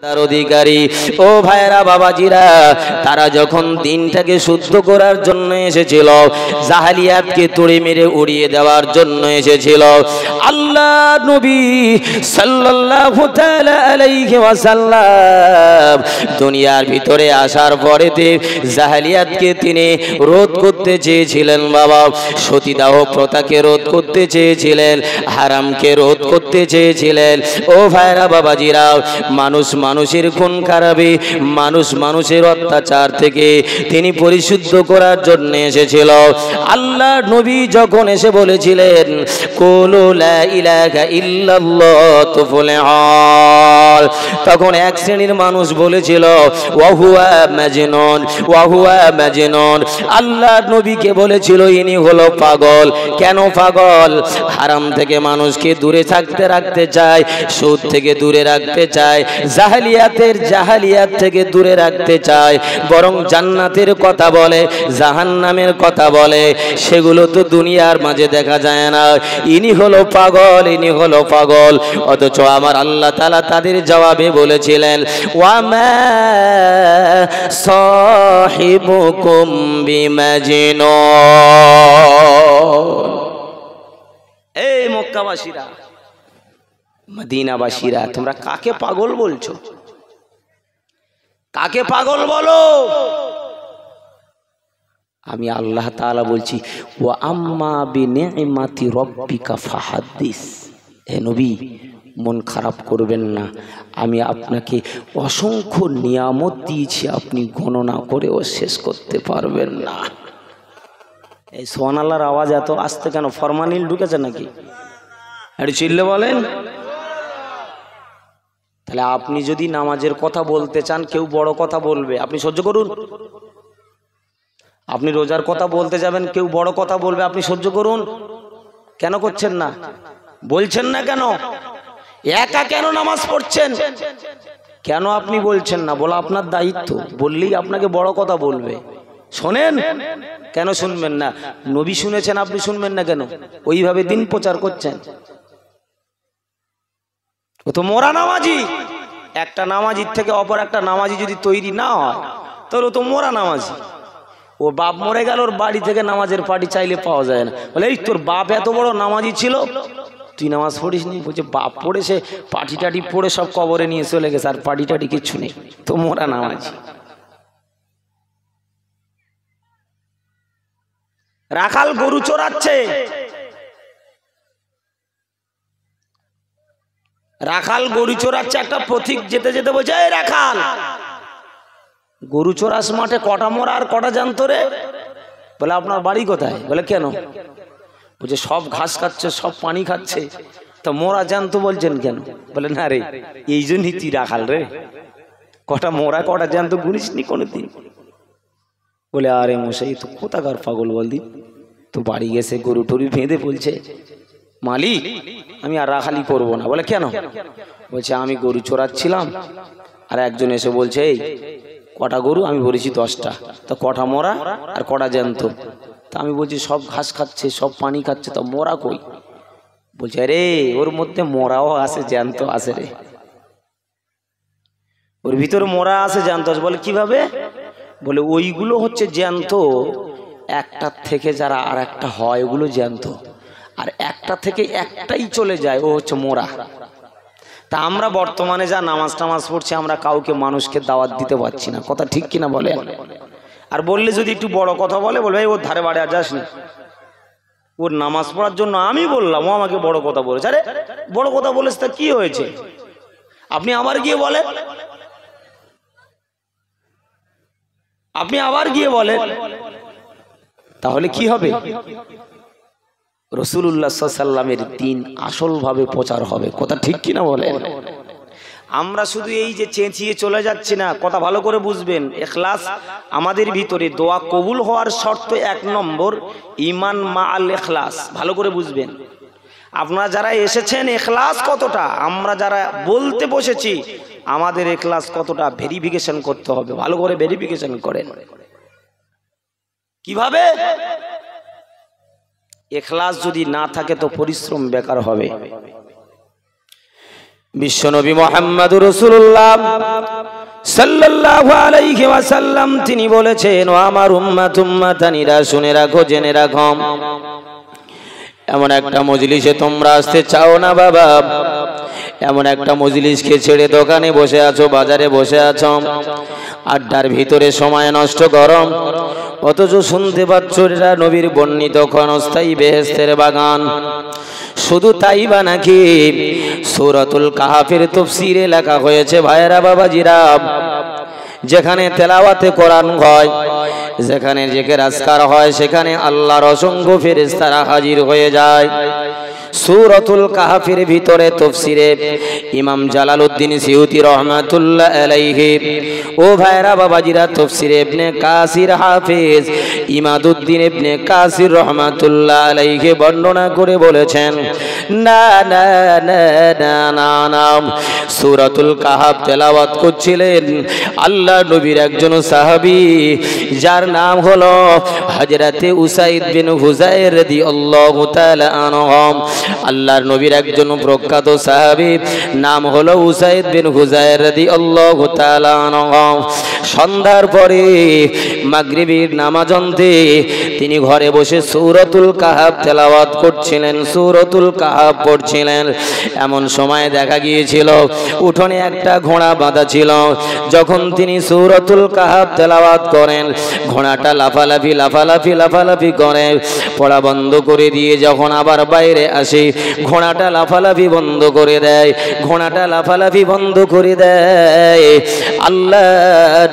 তার অধিকারী ও ভাইরা বাবাজিরা, তারা যখন দিনটাকে শুদ্ধ করার জন্য এসেছিল, জাহেলিয়াতকে তুড়ি মেরে উড়িয়ে দেওয়ার জন্য এসেছিল, আল্লাহ নবী সাল্লাল্লাহু তাআলা আলাইহি ওয়াসাল্লাম দুনিয়ার ভিতরে আসার পরেতে জাহেলিয়াতকে তিনি রোধ করতে চেয়েছিলেন। বাবা, সতীদাহ প্রথাকে রোধ করতে চেয়েছিলেন, হারামকে রোধ করতে চেয়েছিলেন। ও ভাইরা বাবাজিরা, মানুষ মানুষের খুন খারাপি, মানুষ মানুষের অত্যাচার থেকে তিনি পরিশুদ্ধ করার জন্য এসেছিল। আল্লাহ নবী যখন এসে বলেছিলেন কুলু লা ইলাহা ইল্লাল্লাহ তুফলিহুন, তখন এক শ্রেণীর মানুষ বলেছিল ওয়া হুয়া মাজনুন, ওয়া হুয়া মাজনুন। আল্লাহ নবীকে বলেছিল ইনি হলো পাগল। কেন পাগল? হারাম থেকে মানুষকে দূরে থাকতে রাখতে চায়, সুদ থেকে দূরে রাখতে চায়, জাহেলিয়াত থেকে দূরে রাখতে চায়, বরং জান্নাতের কথা বলে, জাহান্নামের কথা বলে, সেগুলো তো দুনিয়ার মাঝে দেখা যায় না। ইনি হলো পাগল, ইনি হলো পাগল। অথচ আমার আল্লাহ তাআলা তাদের জবাবে বলেছিলেন ওয়ামা সাহিবুকুম বিমাজনুন। এই মক্কাবাসীরা, মদিনাবাসীরা, তোমরা কাকে পাগল বলছো? কাকে পাগল বলো? আমি আল্লাহ তাআলা বলছি ওয়া আম্মা বিনিমাতি রাব্বিকা ফাহাদ্দিস। হে নবী, মন খারাপ করবেন না, আমি আপনাকে অসংখ্য নিয়ামত দিয়েছি, আপনি গণনা করেও শেষ করতে পারবেন না। এই সুবহানাল্লাহর আওয়াজ এত আসতে কেন? ফরমানিল ঢুকেছে নাকি? একটু চিল্লে বলেন। তাহলে আপনি যদি নামাজের কথা বলতে চান, কেউ বড় কথা বলবে, আপনি সহ্য করুন। আপনি রোজার কথা বলতে যাবেন, কেউ বড় কথা বলবে, আপনি সহ্য করুন। কেন করছেন না? বলছেন না কেন? একা কেন নামাজ পড়ছেন? কেন আপনি বলছেন না? বলা আপনার দায়িত্ব। বললেই আপনাকে বড় কথা বলবে। শোনেন, কেন শুনবেন না? নবী শুনেছেন, আপনি শুনবেন না কেন? ওইভাবে দিন প্রচার করছেন। ও তো মোরা নামাজি। একটা নামাজির থেকে অপর একটা নামাজি যদি তৈরি না হয়, তাহলে ও তো মোরা নামাজি। ও বাপ মরে গেল, ওর বাড়ি থেকে নামাজের পার্টি চাইলে পাওয়া যায় না। বলে এই তোর বাপ এত বড় নামাজি ছিল, তুই নামাজ পড়িস নি? বলছে বাপ পড়েছে, পাটি টাটি পড়ে সব কবরে নিয়ে চলে গেছে, আর পাটি টাটি কিচ্ছু নেই, তো মোরা নামাজি। রাখাল গরু চড়াচ্ছে, রাখাল গরু চড়াচ্ছে, একটা পথিক যেতে যেতে বলছে এই রাখাল, গরু চড়াস মাঠে কটা মোরা আর কটা জ্যান্ত রে? বলে আপনার বাড়ি কোথায়? বলে কেন? বলছে সব ঘাস খাচ্ছে, সব পানি খাচ্ছে, তো মোরা জ্যান্ত বলছেন কেন? বলে না রে, এই জন্যই তুই রাখাল রে, কটা মোরা কটা জ্যান্ত গুনিস নি কোনোদিন। বলে আরে মশাই, তো কোথাকার পাগল বলদি, তো বাড়ি গেছে গরু টরু বেঁধে বলছে মালিক আমি আর রাখালি করবো না। বলে কেন? বলছে আমি গরু চড়াচ্ছিলাম, আর একজন এসে বলছে এই কটা গরু? আমি বলেছি 10টা, তো কটা মোরা আর কটা জ্যান্ত? তা আমি বলছি সব ঘাস খাচ্ছে, সব পানি খাচ্ছে, তো মোরা কই? বলছে আরে ওর মধ্যে মোরাও আছে, জ্যান্ত আছে রে, ওর ভিতরে মোরা আছে, জ্যান্ত আছে। বলে কিভাবে? বলে ওইগুলো হচ্ছে জ্যান্ত, একটার থেকে যারা আর একটা হয় ওগুলো জ্যান্ত, আর একটা থেকে একটাই চলে যায়, ও হচ্ছে মোরা। তা আমরা বর্তমানে যা নামাজ টামাজ পড়ছি, আমরা কাউকে মানুষকে দাওয়াত দিতে পারছি না, কথা ঠিক কিনা বলেন? আর বললে যদি একটু বড় কথা বলে, বলবে ওর ধারে বাড়ে আর যাস না, ওর নামাজ পড়ার জন্য আমি বললাম, ও আমাকে বড় কথা বলেছে। আরে বড় কথা বলেছে তা কি হয়েছে? আপনি আবার গিয়ে বলেন, আপনি আবার গিয়ে বলেন, তাহলে কি হবে? রাসূলুল্লাহ সাল্লাল্লাহু আলাইহি ওয়াসাল্লামের দ্বীন আসলভাবে প্রচার হবে, কথা ঠিক কিনা বলেন? আমরা শুধু এই যে চেঁচিয়ে চলে যাচ্ছি না, কথা ভালো করে বুঝবেন। ইখলাস আমাদের ভিতরে, দোয়া কবুল হওয়ার শর্ত 1 নম্বর ঈমান মা আল ইখলাস, ভালো করে বুঝবেন। আপনারা যারা এসেছেন ইখলাস কতটা, আমরা যারা বলতে বসেছি আমাদের ইখলাস কতটা, ভেরিফিকেশন করতে হবে, ভালো করে ভেরিফিকেশন করেন। কিভাবে? ইখলাস যদি না থাকে তো পরিশ্রম বেকার হবে। বিশ্বনবী মুহাম্মদুর রাসূলুল্লাহ সাল্লাল্লাহু আলাইহি ওয়াসাল্লাম তিনি বলেছেন, ও আমার উম্মাতানিরা শুনে রাখো, জেনে রাখো, এমন একটা মজলিসে তোমরা আসতে চাও না বাবা, এমন একটা মজলিসকে ছেড়ে দোকানে বসে আছো, বাজারে বসে আছো, আড্ডার ভিতরে সময় নষ্ট করো, অথচ শুনতে পাচ্ছ এরা নবীর বর্ণিত ক্ষণস্থায়ী বেহেশতের বাগান। শুধু তাই বা নাকি, সূরাতুল কাহফের তাফসীরে লেখা হয়েছে ভাইরা বাবাজিরা, যেখানে তেলাওয়াতে কোরআন হয়, যেখানে জিকির আজকার হয়, সেখানে আল্লাহর অসংখ্য ফেরেশতারা হাজির হয়ে যায়। সূরাতুল কাহফের ভিতরে তাফসীরে ইমাম জালালউদ্দিন সিউতি রাহমাতুল্লাহ আলাইহি, ও ভাইরা বাবাজিরা, তাফসীরে ইবনে কাসির হাফেজ ইমাদউদ্দিন ইবনে কাসির রাহমাতুল্লাহ আলাইহি বর্ণনা করে বলেছেন, না না না না না না, সূরাতুল কাহফ তেলাওয়াত করছিলেন আল্লাহ নবীর একজন সাহাবী, যার নাম হলো হযরতে উসাইদ বিন হুযায়র রাদিয়াল্লাহু তাআলা আনহু। আল্লাহর নবীর একজন প্রখ্যাত সাহাবী, নাম হলো উসাইদ বিন হুযায়র রাদিয়াল্লাহু তাআলা আনহু। সন্ধ্যার পরে মাগরিবের নামাজ অন্তে তিনি ঘরে বসে সূরাতুল কাহফ তেলাওয়াত করছিলেন, সূরাতুল কাহফ পড়ছিলেন। এমন সময় দেখা গিয়েছিল উঠোনে একটা ঘোড়া বাঁধা ছিল। যখন তিনি সূরাতুল কাহফ তেলাওয়াত করেন, ঘোড়াটা লাফালাফি লাফালাফি লাফালাফি করে, পড়া বন্ধ করে দিয়ে যখন আবার বাইরে আসে, ঘোড়াটা লাফালাফি বন্ধ করে দেয়, ঘোড়াটা লাফালাফি বন্ধ করে দেয়। আল্লাহ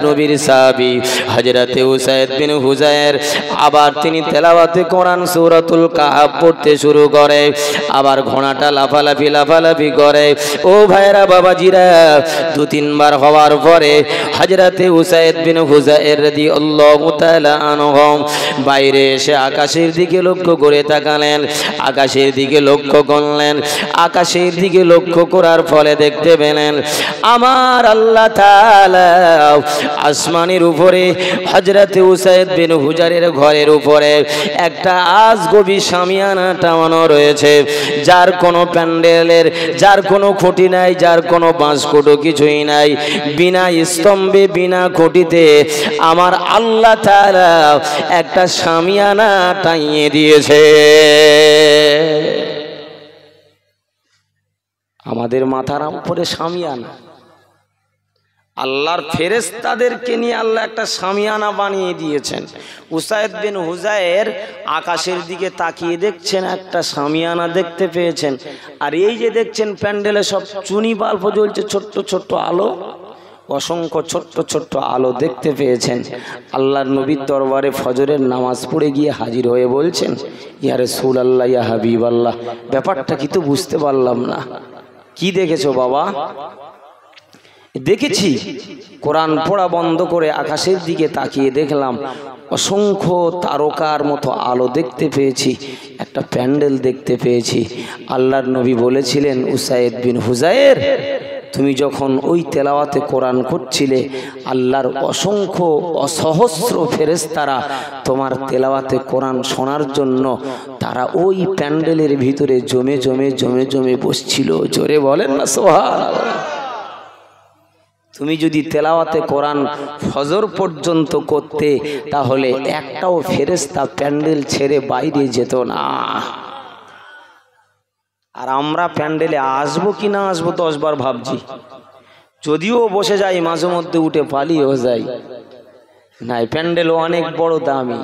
নবীর সাহাবী হযরতে উসাইদ বিন হুযায়র আবার তিনি তেলাওয়াতে কোরআন সূরাতুল কাহফ পড়তে শুরু করে, আবার ঘোড়াটা লাফালাফি লাফালাফি করে। ও ভাইরা বাবাজিরা, দু তিনবার হওয়ার পরে হযরতে উসাইদ বিন হুযায়র রাদিয়াল্লাহু তাআলা আনহু বাইরে এসে আকাশের দিকে লক্ষ্য করে তাকালেন, আকাশের দিকে লক্ষ্য করলেন। আকাশের দিকে লক্ষ্য করার ফলে দেখতে পেলেন আমার আল্লাহ তাআলা আসমানের উপরে হযরতে উসাইদ বিন হুযায়রের ঘরের উপরে একটা আজগবি শামিয়ানা টাঙানো রয়েছে, যার কোনো প্যান্ডেলের, যার কোনো খুঁটি নাই, যার কোনো বাঁশকুটো কিছুই নাই, বিনা স্তম্ভে বিনা খুঁটিতে আমার আল্লাহ তাআলা একটা শামিয়ানা টাঙিয়ে দিয়েছে। আমাদের মাথার উপরে শামিয়ানা, আল্লাহর ফেরেশতাদেরকে নিয়ে আল্লাহ একটা শামিয়ানা বানিয়ে দিয়েছেন। উসাইদ বিন হুযায়র আকাশের দিকে তাকিয়ে দেখছেন, একটা শামিয়ানা দেখতে পেয়েছেন। আর এই যে দেখছেন প্যান্ডেলে সব চুনি বাল্ব জ্বলছে, ছোট্ট ছোট্ট আলো, অসংখ্য ছোট্ট ছোট্ট আলো দেখতে পেয়েছেন। আল্লাহর নবীর দরবারে ফজরের নামাজ পড়ে গিয়ে হাজির হয়ে বলছেন, ইয়া রাসূলুল্লাহ, ইয়া হাবিবাল্লাহ, ব্যাপারটা কি তো বুঝতে পারলাম না। কি দেখেছো বাবা? দেখেছি কোরআন পড়া বন্ধ করে আকাশের দিকে তাকিয়ে দেখলাম অসংখ্য তারকার মতো আলো দেখতে পেয়েছি, একটা প্যান্ডেল দেখতে পেয়েছি। আল্লাহর নবী বলেছিলেন, উসাইদ বিন হুযায়র, তুমি যখন ওই তেলাওয়াতে কোরআন করছিলে, আল্লাহর অসংখ্য অসহস্র ফেরেশতারা তোমার তেলাওয়াতে কোরআন শোনার জন্য তারা ওই প্যান্ডেলের ভিতরে জমে জমে জমে জমে বসছিল। জোরে বলেন না সুবহানাল্লাহ। তুমি যদি তেলাওয়াতে কোরআন ফজর পর্যন্ত করতে, তাহলে একটাও ফেরেশতা প্যান্ডেল ছেড়ে বাইরে যেত না। আর আমরা প্যান্ডেলে আসবো কি না আসবো 10 বার ভাবছি, যদিও বসে যাই মাঝে মধ্যে উঠে পালিয়েও যাই। নাই, প্যান্ডেল অনেক বড় দামি,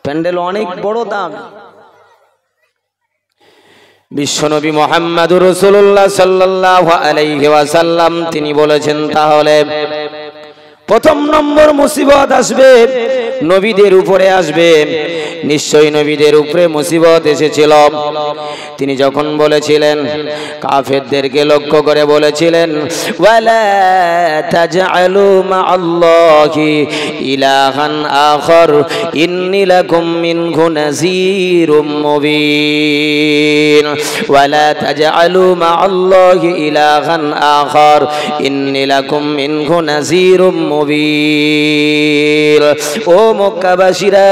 প্যান্ডেল অনেক বড় দাম। বিশ্বনবী মুহাম্মদুর রাসূলুল্লাহ সাল্লাল্লাহু আলাইহি ওয়াসাল্লাম তিনি বলেছেন, তাহলে প্রথম নম্বর মুসিবত আসবে নবীদের উপরে আসবে। নিশ্চয়ই নবীদের উপরে মুসিবত এসেছিল। তিনি যখন বলেছিলেন, কাফেরদেরকে লক্ষ্য করে বলেছিলেন, ওয়ালা তাজআলু মা'আল্লাহি ইলাহান আখার ইন্নী লাকুম মিনহু নাযীরুম মুবিন। ওয়ালা তাজআলু মা'আল্লাহি ইলাহান আখার ইন্নী ইন্নী লাকুম মিনহু নাযীরুম মুবিন। ও মক্কাবাসীরা,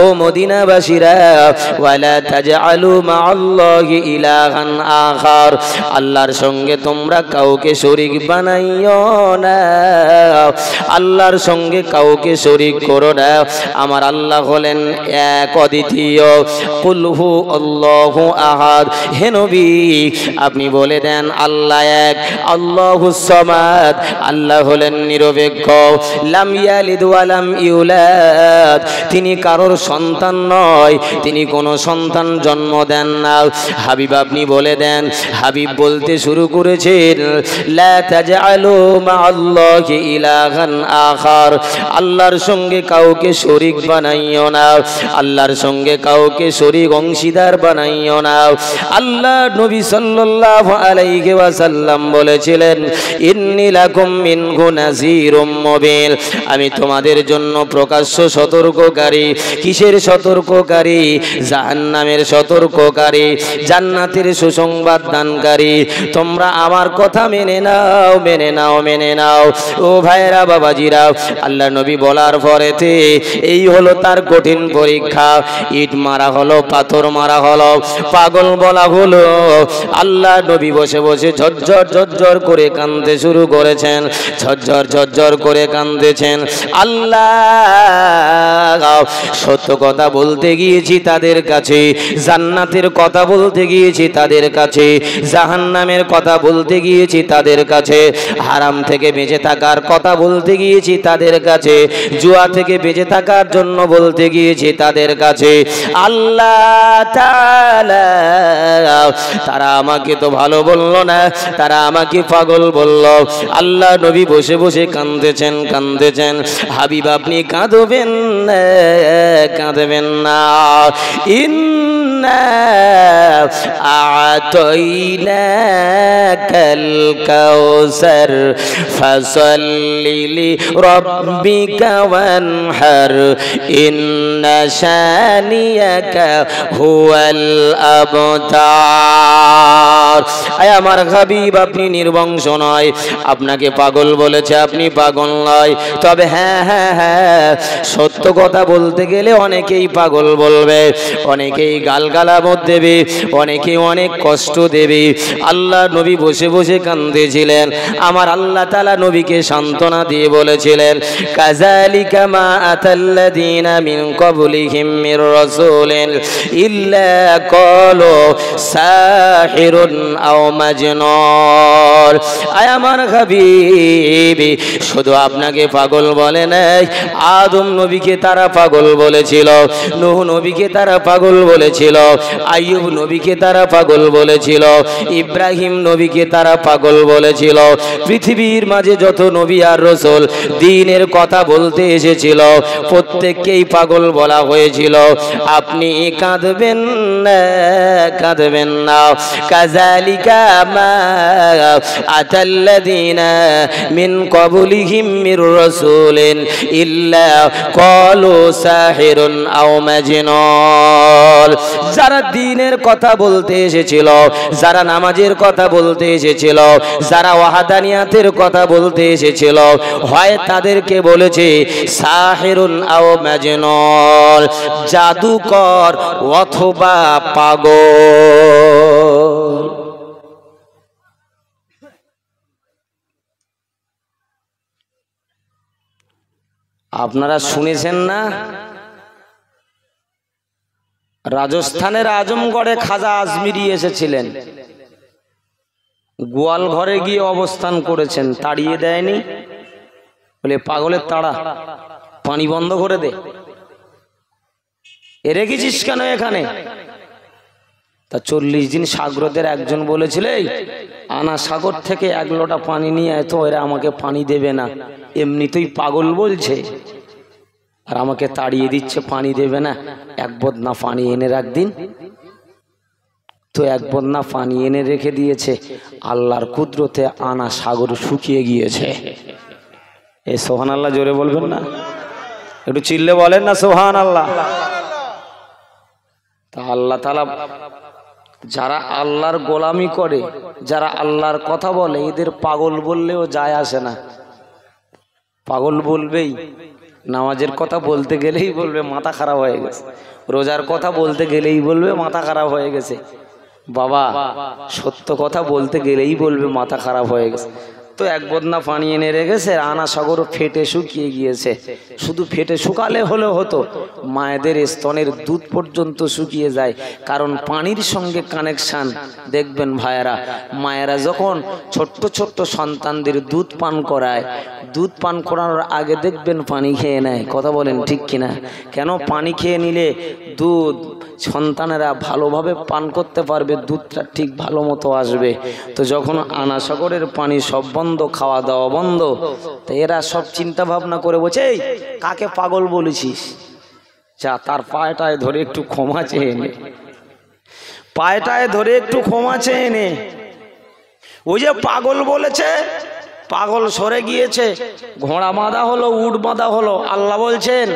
ও মদিনাবাসীরা, ওয়ালা তাজআলু মা'আল্লাহি ইলাহান আখার, আল্লাহর সঙ্গে তোমরা কাউকে শরীক বানাইও না, আল্লাহর সঙ্গে কাউকে শরীক করো না। আমার আল্লাহ হলেন এক, অদ্বিতীয়। কুল হু আল্লাহু আহাদ, হে নবী আপনি বলে দেন আল্লাহ এক, আল্লাহুস সামাদ, আল্লাহ হলেন নিরপেক্ষ। লাম ইয়ালিদ ওয়া লাম ইউলাদ, তিনি কারোর সন্তান নয়, তিনি কোনো সন্তান জন্ম দেন না। হাবিব আপনি বলে দেন, হাবিব বলতে শুরু করেছেন, লা তাজআলু মা'আল্লাহি ইলাহান আখার, আল্লাহর সঙ্গে কাউকে শরীক বানাইও না, আল্লাহর সঙ্গে কাউকে শরীক অংশীদার বানাইও না। আল্লাহ নবী সাল্লাল্লাহু আলাইহি ওয়াসাল্লাম বলেছিলেন, ইন্নী লাকুম মিনহু নাযীরুম মুবিন, আমি তোমাদের জন্য প্রকাশ্য সতর্ককারী। কিসের সতর্ককারী? জাহান্নামের সতর্ককারী, জান্নাতের সুসংবাদ দানকারী। তোমরা আমার কথা মেনে নাও, মেনে নাও, মেনে নাও। ও ভাইরা বাবাজিরা, আল্লাহ নবী বলার পরেতে এই হলো তার কঠিন পরীক্ষা। ইট মারা হলো, পাথর মারা হলো, পাগল বলা হলো। আল্লাহ নবী বসে বসে ঝরঝর ঝরঝর করে কাঁদতে শুরু করেছেন, ঝরঝর ঝরঝর করে কাঁদতেছেন। আল্লাহ, সত্য কথা বলতে গিয়েছি তাদের কাছে, জান্নাতের কথা বলতে গিয়েছি তাদের কাছে, জাহান্নামের কথা বলতে গিয়েছি তাদের কাছে, হারাম থেকে বেঁচে থাকার কথা বলতে গিয়েছি তাদের কাছে, জুয়া থেকে বেঁচে থাকার জন্য বলতে গিয়েছি তাদের কাছে। আল্লাহ তাআলা, তারা আমাকে তো ভালো বললো না, তারা আমাকে পাগল বলল। আল্লাহ নবী বসে বসে কাঁদতেছেন, কাঁদতেছেন। হাবিব আপনি কাঁদবেন না, কাঁদবেন না। ইন্না আ'তাইনাকাল কাউসার ফাসাল্লি লিরাব্বিকা ওয়ানহার ইন্না শানিয়াকা হুয়াল আবতার। আয় আমার হাবিব, আপনি নির্বংশ নয়, আপনাকে পাগল বলেছে, আপনি পাগল নয়। তবে হ্যাঁ হ্যাঁ হ্যাঁ, সত্য কথা বলতে গেলে অনেকেই পাগল বলবে, অনেকেই গালগালামত দেবে, অনেকেই অনেক কষ্ট দেবে। আল্লাহ নবী বসে বসে কাঁদতেছিলেন। আমার আল্লাহ তাআলা নবীকে সান্ত্বনা দিয়ে বলেছিলেন, কাযালিকা মা আতাল্লাযীনা মিন ক্বাবলিহিম মির রাসূলিন ইল্লা ক্বালু সাহিরুন আও মাজনুন। আয় আমার হাবিব, শুধু আপনাকে পাগল বলে নাই, আদম নবীকে তারা পাগল বলেছিল, নূহ নবীকে তারা পাগল বলেছিল, আইয়ুব নবীকে তারা পাগল বলেছিল, ইব্রাহিম নবীকে তারা পাগল বলেছিল। পৃথিবীর মাঝে যত নবী আর রাসূল দ্বীনের কথা বলতে এসেছিল, প্রত্যেককেই পাগল বলা হয়েছিল। আপনি কাঁদবেন না, কাঁদবেন না। কাযালিকা মা আতাল্লাযীনা মিন ক্বাবলিহিম মির রাসূলিন ইল্লা ক্বালু সাহিরুন আও মাজনুন। যারা দ্বীনের কথা বলতে এসেছিল, যারা নামাজের কথা বলতে এসেছিল, যারা ওয়াহদানিয়াতের কথা বলতে এসেছিল, হয় তাদেরকে বলেছে সাহিরুন আও মাজনুন, জাদুকর অথবা পাগল। আপনারা শুনেছেন না, রাজস্থানের আজমগড়ে খাজা আজমিরি এসেছিলেন, গোয়াল ঘরে গিয়ে অবস্থান করেছেন, তাড়িয়ে দেয়নি, বলে পাগলের তাড়া, পানি বন্ধ করে দে, এ রেখেছিস কেন এখানে? তা 40 দিন সাগরদের একজন বলেছিল, এই আনা সাগর থেকে 1 লোটা পানি নিয়ে আয় তো, এরা আমাকে পানি দেবে না, এমনিতেই পাগল বলছে আর আমাকে তাড়িয়ে দিচ্ছে, পানি দেবে না, 1 বদনা পানি এনে রাখ দিন। তো 1 বদনা পানি এনে রেখে দিয়েছে। আল্লাহর কুদরতে আনা সাগর শুকিয়ে গিয়েছে। এই সুবহানাল্লাহ জোরে বলবেন না? একটু চিল্লে বলেন না সুবহানাল্লাহ। তা আল্লাহ তাআলা যারা আল্লাহর গোলামি করে, যারা আল্লাহর কথা বলে, এদের পাগল বললেও যায় আসে না। পাগল বলবেই, নামাজের কথা বলতে গেলেই বলবে মাথা খারাপ হয়ে গেছে, রোজার কথা বলতে গেলেই বলবে মাথা খারাপ হয়ে গেছে, বাবা সত্য কথা বলতে গেলেই বলবে মাথা খারাপ হয়ে গেছে। তো এক বদনা পানি এনে রেখেছে, আনা সাগর ফেটে শুকিয়ে গিয়েছে। শুধু ফেটে শুকালে হলে হতো, মায়েদের স্তনের দুধ পর্যন্ত শুকিয়ে যায়, কারণ পানির সঙ্গে কানেকশান। দেখবেন ভাইয়েরা, মায়েরা যখন ছোট্ট ছোট্ট সন্তানদের দুধ পান করায়, দুধ পান করানোর আগে দেখবেন পানি খেয়ে নেয়। কথা বলেন ঠিক কিনা? কেন? পানি খেয়ে নিলে দুধ সন্তানেরা ভালোভাবে পান করতে পারবে, দুধটা ঠিক ভালো মতো আসবে। তো যখন আনা সাগরের পানি সব বন্ধ, খাওয়া দাওয়া বন্ধ, তো এরা সব চিন্তা ভাবনা করে বলছে, এই কাকে পাগল বলেছিস, যা তার পায়টায় ধরে একটু ক্ষমা চেয়ে নে, পায়টায় ধরে একটু ক্ষমা চেয়ে নে। ওই যে পাগল বলেছে, পাগল সরে গিয়েছে, ঘোড়া বাঁধা হলো, উট বাঁধা হলো। আল্লাহ বলছেন,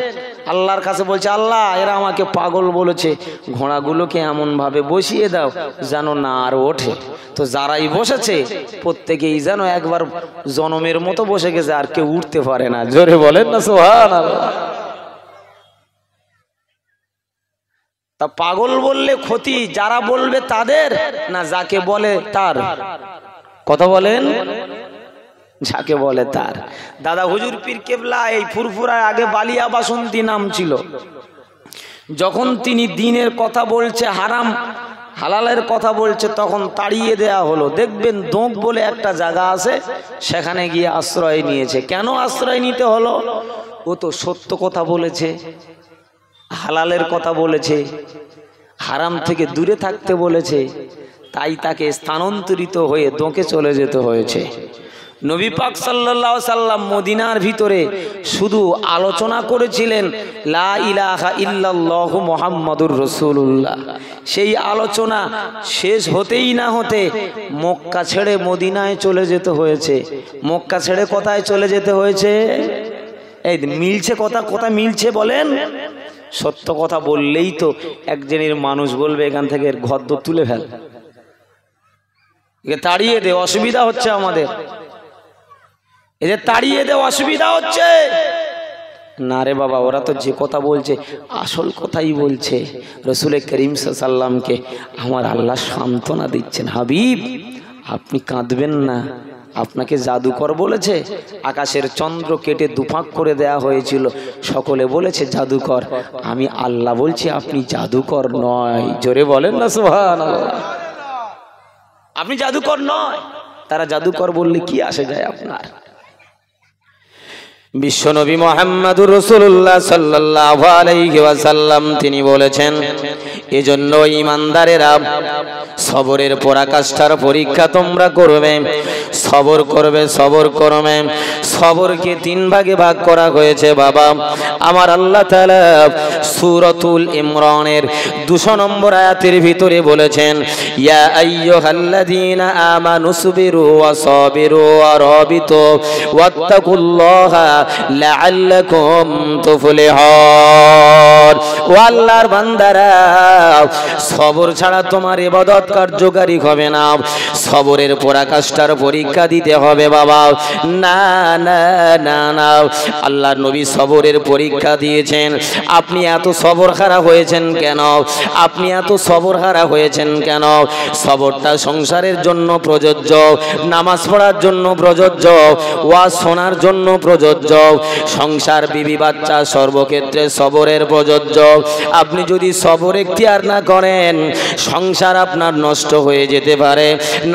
আল্লাহর কাছে বলছে, আল্লাহ এরা আমাকে পাগল বলেছে, ঘোড়াগুলোকে এমন ভাবে বসিয়ে দাও যেন না আর ওঠে। তো যারাই বসেছে প্রত্যেকেই যেন একবার জনমের মতো বসে গেছে, আর কেউ উঠতে পারে না। জোরে বলেন না সুবহানাল্লাহ। তা পাগল বললে ক্ষতি যারা বলবে তাদের, না যাকে বলে তার? কথা বলেন, যাকে বলে তার। দাদা হুজুর পীর কেবলা এই ফুরফুরায় আগে বালিয়া বাসন্তী নাম ছিল। যখন তিনি দ্বীনের কথা বলছে, হারাম হালালের কথা বলছে, তখন তাড়িয়ে দেয়া হলো। দেখবেন দোঁক বলে একটা জায়গা আছে, সেখানে গিয়ে আশ্রয় নিয়েছে। কেন আশ্রয় নিতে হলো? ও তো সত্য কথা বলেছে, হালালের কথা বলেছে, হারাম থেকে দূরে থাকতে বলেছে, তাই তাকে স্থানান্তরিত হয়ে দোঁকে চলে যেতে হয়েছে। নবী পাক সাল্লাল্লাহু আলাইহি সাল্লাম মদিনার ভিতরে শুধু আলোচনা করেছিলেন লা ইলাহা ইল্লাল্লাহু মুহাম্মাদুর রাসূলুল্লাহ। সেই আলোচনা শেষ হতেই না হতে মক্কা ছেড়ে মদিনায় চলে যেতে হয়েছে। মক্কা ছেড়ে কোথায় চলে যেতে হয়েছে? এই মিলছে কথা, কথা মিলছে বলেন? সত্য কথা বললেই তো এক শ্রেণীর মানুষ বলবে এখান থেকে ঘর দর তুলে ফেল, একে তাড়িয়ে দে, অসুবিধা হচ্ছে আমাদের, এদের তাড়িয়ে দে, অসুবিধা হচ্ছে। না রে বাবা, ওরা তো যে কথা বলছে আসল কথাই বলছে। রসুল করিম সাল্লাল্লাহু আলাইহি সাল্লামকে আমার আল্লাহ সান্ত্বনা দিচ্ছেন, হাবিব আপনি কাঁদবেন না, আপনাকে জাদুকর বলেছে। আকাশের চন্দ্র কেটে দুফাক করে দেয়া হয়েছিল, সকলে বলেছে জাদুকর। আমি আল্লাহ বলছি আপনি জাদুকর নয়। জোরে বলেন না সুবহানাল্লাহ। আপনি জাদুকর নয়। তারা জাদুকর বললে কি আসে যায় আপনার? বিশ্বনবী মুহাম্মদুর রাসূলুল্লাহ সাল্লাল্লাহু আলাইহি ওয়াসাল্লাম তিনি বলেছেন, এজন্য ঈমানদারেরা সবরের পরাকাষ্ঠার পরীক্ষা তোমরা করবে, সবর করবে, সবর করবে। সবরকে তিন ভাগে ভাগ করা হয়েছে বাবা। আমার আল্লাহ তাআলা সূরাতুল ইমরানের 200 নম্বর আয়াতের ভিতরে বলেছেন, ইয়া আইয়ুহাল্লাযীনা আমানুসবিরু ওয়া সাবিরু ওয়া রাবিতু ওয়াত্তাকুল্লাহা লাআল্লাকুম তুফলিহুন। ও আল্লাহর বান্দারা, সবর ছাড়া তোমার ইবাদত কার্যকারী হবে না। সবরের পরাকাষ্ঠার পরীক্ষা দিতে হবে বাবা। না না না না, আল্লাহর নবী সবরের পরীক্ষা দিয়েছেন। আপনি এত সবর হারা হয়েছেন কেন? আপনি এত সবর হারা হয়েছেন কেন? সবরটা সংসারের জন্য প্রযোজ্য, নামাজ পড়ার জন্য প্রযোজ্য, ওয়াজ শোনার জন্য প্রযোজ্য, সংসার বিবি বাচ্চা সর্বক্ষেত্রে সবরের প্রযোজ্য। আপনি যদি সবর এখতিয়ার না করেন, সংসার আপনার নষ্ট হয়ে যেতে পারে,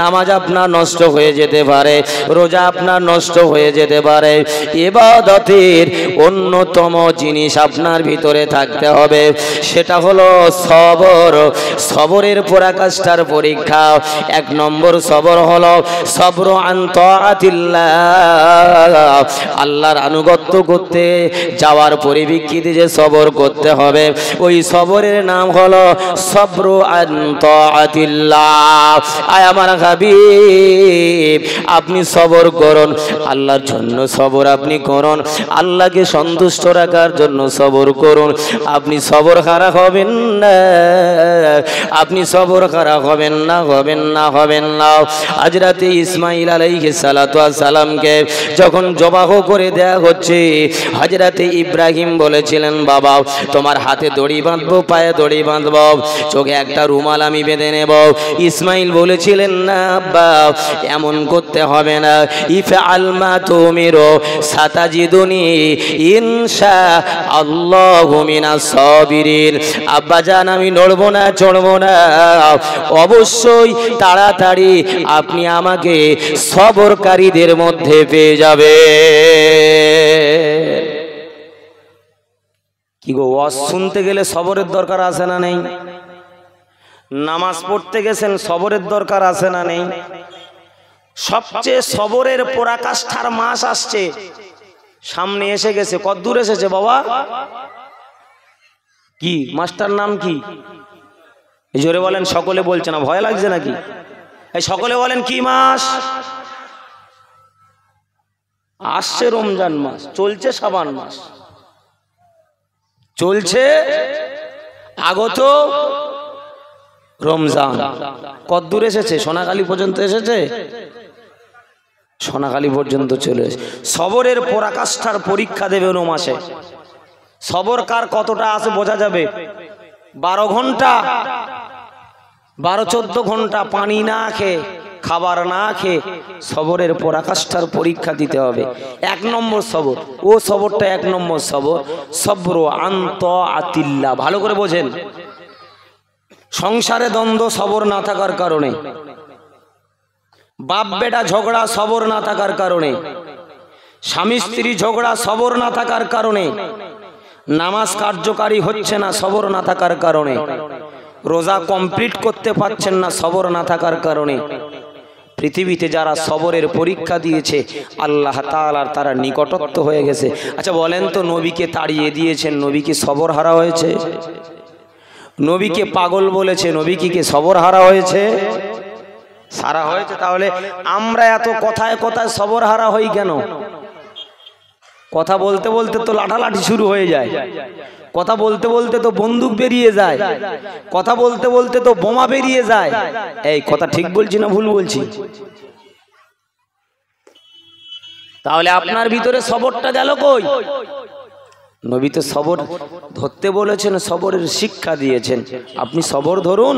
নামাজ আপনার নষ্ট হয়ে যেতে পারে, রোজা আপনার নষ্ট হয়ে যেতে পারে। ইবাদতের অন্যতম জিনিস আপনার ভিতরে থাকতে হবে, সেটা হলো সবর। সবরের পরাকাষ্ঠার পরীক্ষা 1 নম্বর সবর হলো সবর আন তাআতিল্লাহ, আল্লাহর তাআলার আনুগত্য করতে যাওয়ার পরিপ্রেক্ষিতে যে সবর করতে হবে, ওই সবরের নাম হলো সবরু আন তাআতিল্লাহ। আয় আমার হাবিব, আপনি সবর করুন, আল্লাহর জন্য সবর আপনি করুন, আল্লাহকে সন্তুষ্ট রাখার জন্য সবর করুন। আপনি সবর হারা হবেন না, আপনি সবর হারা হবেন না, হবেন না, হবেন না। হযরত ইসমাঈল আলাইহিস সালাতু ওয়াস সালামকে যখন জবাহ করে দেয়া হচ্ছে, হযরত ইব্রাহিম বলেছিলেন, বাবা তোমার হাতে দড়ি বাঁধবো, পায়ে দড়ি বাঁধবো, চোখে একটা রুমাল আমি বেঁধে নেব। ইসমাঈল বলেছিলেন, না আব্বা এমন করতে হবে না, ইফআল মা তুমিরু সাতাজিদুনি ইনশাআল্লাহু মিনাস সাবিরিন। আব্বা জান আমি নড়বো না, চড়বো না, অবশ্যই তাড়াতাড়ি আপনি আমাকে সবরকারীদের মধ্যে পেয়ে যাবে। কি গো, ওয়াজ শুনতে গেলে সবরের দরকার আছে না নেই? নামাজ পড়তে গেছেন সবরের দরকার আছে না নেই? সবচেয়ে সবরের পরাকাষ্ঠার মাস আসছে, সামনে এসে গেছে। কত দূর এসেছে বাবা? কি মাসটার নাম কি? জোরে বলেন, সকলে বলছে না, ভয় লাগছে নাকি? এই সকলে বলেন কি মাস আসছে? রমজান মাস চলছে, শাবান মাস চলছে, আগত রমজান। কত দূর এসেছে? সোনাখালী পর্যন্ত এসেছে, সোনাখালী পর্যন্ত চলে এসেছে। সবরের পরাকাষ্ঠার পরীক্ষা দেবে ওই মাসে। সবর কার কতটা আছে বোঝা যাবে। 12 ঘন্টা 12-14 ঘন্টা পানি না খেয়ে, খাবার না খেয়ে সবরের পরাকাষ্ঠার পরীক্ষা দিতে হবে। 1 নম্বর সবর, ও সবরটা 1 নম্বর সবর, সবরু আন তাআতিল্লাহ। ভালো করে বোঝেন, সংসারে দ্বন্দ্ব সবর না থাকার কারণে, বাপ বেটা ঝগড়া সবর না থাকার কারণে, স্বামী স্ত্রী ঝগড়া সবর না থাকার কারণে, নামাজ কার্যকারী হচ্ছে না সবর না থাকার কারণে, রোজা কমপ্লিট করতে পারছেন না সবর না থাকার কারণে, পৃথিবীতে যারা সবরের পরীক্ষা দিয়েছে আল্লাহ তাআলার তারা নিকটত্ব হয়ে গেছে। আচ্ছা বলেন তো, নবীকে তাড়িয়ে দিয়েছেন, নবী কি সবর হারা হয়েছে? নবীকে পাগল বলেছে, নবী কি সবর হারা হয়েছে? সারা হয়েছে। তাহলে আমরা এত কথায় কথায় সবর হারা হই কেন? কথা বলতে বলতে তো লাঠালাঠি শুরু হয়ে যায়, কথা বলতে বলতে তো বন্দুক বেরিয়ে যায়, কথা বলতে বলতে তো বোমা বেরিয়ে যায়। এই কথা ঠিক বলছি না ভুল বলছি? তাহলে আপনার ভিতরে সবরটা গেল কই? নবী তো সবর ধরতে বলেছেন, সবরের শিক্ষা দিয়েছেন, আপনি সবর ধরুন।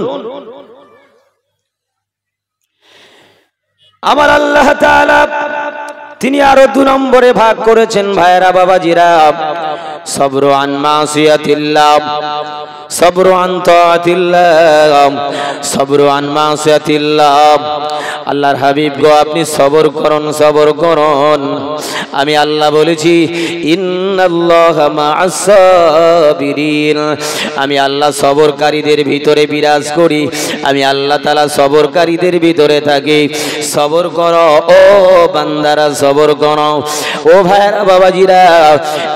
আমার আল্লাহ তাআলা তিনি আরো 2 নম্বরে ভাগ করেছেন। ভাইরা বাবাজিরা, সবরু আন মাসিয়াতিল্লাহ, সবরু আন তাআতিল্লাহ, সবরু আন মাসিয়াতিল্লাহ। আল্লাহর হাবিব গো, আপনি সবর করুন, সবর করুন। আমি আল্লাহ বলেছি, ইন্নাল্লাহা মা'আস সাবিরিন। আমি আল্লাহ সবরকারীদের ভিতরে বিরাজ করি, আমি আল্লাহ তাআলা সবরকারীদের ভিতরে থাকি। সবর করো ও বান্দারা, সবর করো ও ভাইরা বাবাজিরা।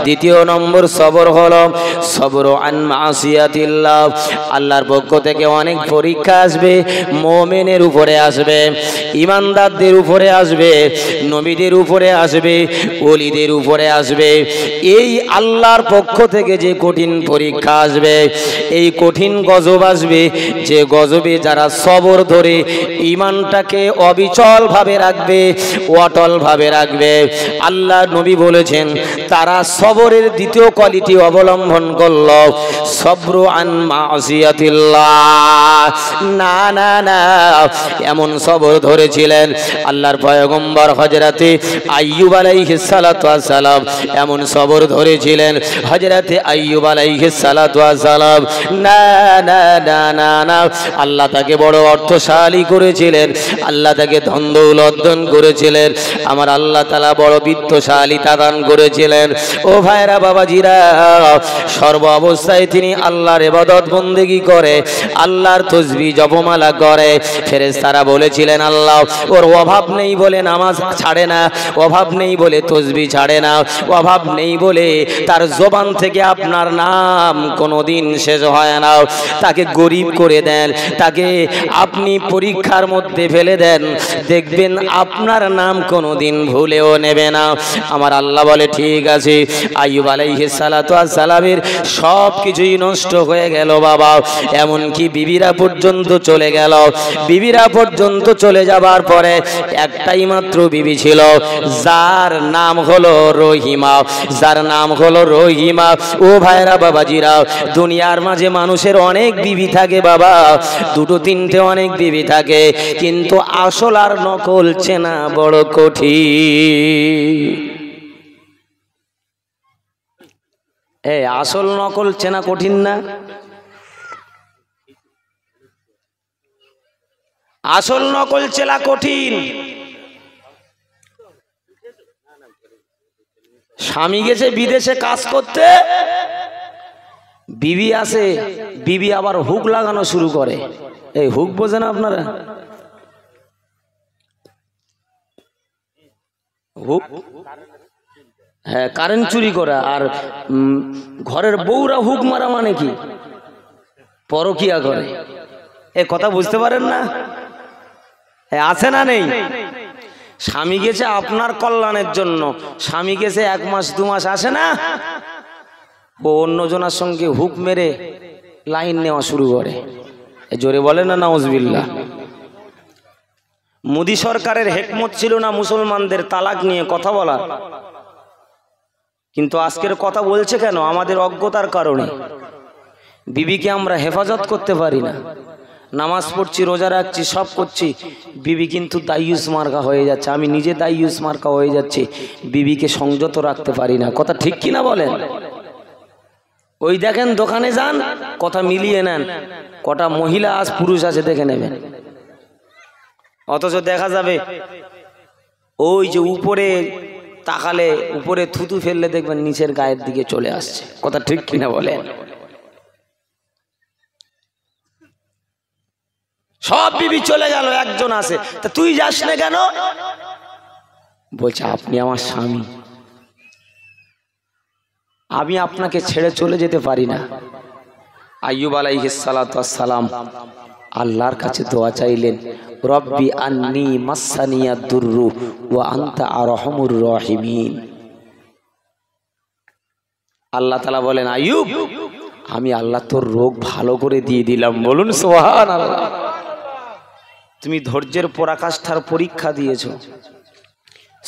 2 নম্বর সবর হলো সবর আন মাসিয়াতিল্লাহ। আল্লাহর পক্ষ থেকে অনেক পরীক্ষা আসবে, মুমিনের উপরে আসবে, ইমানদারদের উপরে আসবে, নবীদের উপরে আসবে, ওলিদের উপরে আসবে। এই আল্লাহর পক্ষ থেকে যে কঠিন পরীক্ষা আসবে, এই কঠিন গজব আসবে, যে গজবে যারা সবর ধরে ঈমানটাকে অবিচল ভাবে রাখবে, অটল ভাবে রাখবে, আল্লাহ নবী বলেছেন তারা সবরের 2য় কোয়ালিটি অবলম্বন করল, সবরু আন মাসিয়াতিল্লাহ। না না না, এমন সবর ধরেছিলেন আল্লাহর পয়গম্বর হযরতে আইয়ুব আলাইহিস সালাতু ওয়াস সালাম, এমন সবর ধরেছিলেন হযরতে আইয়ুব আলাইহিস সালাতু ওয়াস সালাম। না না না না না, আল্লাহ তাকে বড় অর্থশালী করেছিলেন, আল্লাহ তাকে ধন দৌলত দান করেছিলেন, আমার আল্লাহ তাআলা বড় বিত্তশালী দান করেছিলেন। ও ভাইরা বাবাজিরা, সর্ব অবস্থায় তিনি আল্লাহর ইবাদত বন্দেগী করে, আল্লাহর তাসবিহ জপমালা করে। ফেরেশতারা বলেছিলেন, আল্লাহ ওর অভাব নেই বলে নামাজ ছাড়ে না, অভাব নেই বলে তসবিহ ছাড়ে না, অভাব নেই বলে তার জবান থেকে আপনার নাম কোনোদিন শেষ হয় না। তাকে গরিব করে দেন, তাকে আপনি পরীক্ষার মধ্যে ফেলে দেন, দেখবেন আপনার নাম কোনোদিন ভুলেও নেবে না। আমার আল্লাহ বলে ঠিক আছে। আইয়ুব আলাইহিস সালাতু ওয়াস সালামের সব কিছুই নষ্ট হয়ে গেল বাবা, এমনকি বিবিরা পর্যন্ত চলে গেল। বিবিরা পর্যন্ত চলে যাবার পরে একটাই মাত্র বিবি ছিল, যার নাম হলো রহিমা, যার নাম হলো রহিমা। ও ভাইরা বাবাজিরা, দুনিয়ার মাঝে মানুষের অনেক বিবি থাকে বাবা, দুটো তিনটে অনেক বিবি থাকে, কিন্তু আসল আর নকল চেনা বড় কঠিন। আসল নকল চেনা কঠিন না? আসল নকল চেনা কঠিন। স্বামী গেছে বিদেশে কাজ করতে, বিবি আসে, বিবি আবার হুক লাগানো শুরু করে। এই হুক বোঝেন আপনারা? হুক, হ্যাঁ, কারেন্ট চুরি করা। আর ঘরের বউরা হুক মারা মানে কি? পরকিয়া করে। এ কথা বুঝতে পারেন না? আছে না নেই? স্বামী গেছে আপনার কল্যাণের জন্য, স্বামী গেছে 1 মাস 2 মাস আসে না, ও অন্যজনের সঙ্গে হুক মেরে লাইন নেওয়া শুরু করে। জোরে বলে না নাউজুবিল্লাহ। মোদী সরকারের হেকমত ছিল না মুসলমানদের তালাক নিয়ে কথা বলার, কিন্তু আজকের কথা বলছে কেন? আমাদের অজ্ঞতার কারণে। বিবিকে আমরা হেফাজত করতে পারি না, নামাজ পড়ছি, রোজা রাখছি, সব করছি, বিবি কিন্তু দাইয়ুস মার্কা হয়ে যাচ্ছে। আমি নিজে দাইয়ুস মার্কা হয়ে যাচ্ছি, বিবিকে সংযত রাখতে পারি না। কথা ঠিক কিনা বলেন? ওই দেখেন দোকানে যান, কথা মিলিয়ে নেন, কটা মহিলা আজ পুরুষ আছে দেখে নেবেন। অথচ দেখা যাবে ওই যে উপরে তাকালে, উপরে থুতু ফেললে দেখবেন নিচের গায়ের দিকে চলে আসছে। কথা ঠিক কিনা বলেন? সব বিবি চলে গেল, একজন আছে, তা তুই যাস না কেন? বলছে আপনি আমার স্বামী, আমি আপনাকে ছেড়ে চলে যেতে পারি না। আইয়ুব আলাইহিস সালাতু ওয়াস সালাম আল্লাহর কাছে দোয়া চাইলেন, রব্বি আন্নি মাসানিয়াদ দুররু ওয়া আনতা আরহামুর রাহিমিন। আল্লাহ তাআলা বলেন, আইয়ুব, আমি আল্লাহ তোর রোগ ভালো করে দিয়ে দিলাম। বলুন সুবহানাল্লাহ। তুমি ধৈর্যের পরাকাষ্ঠার পরীক্ষা দিয়েছো,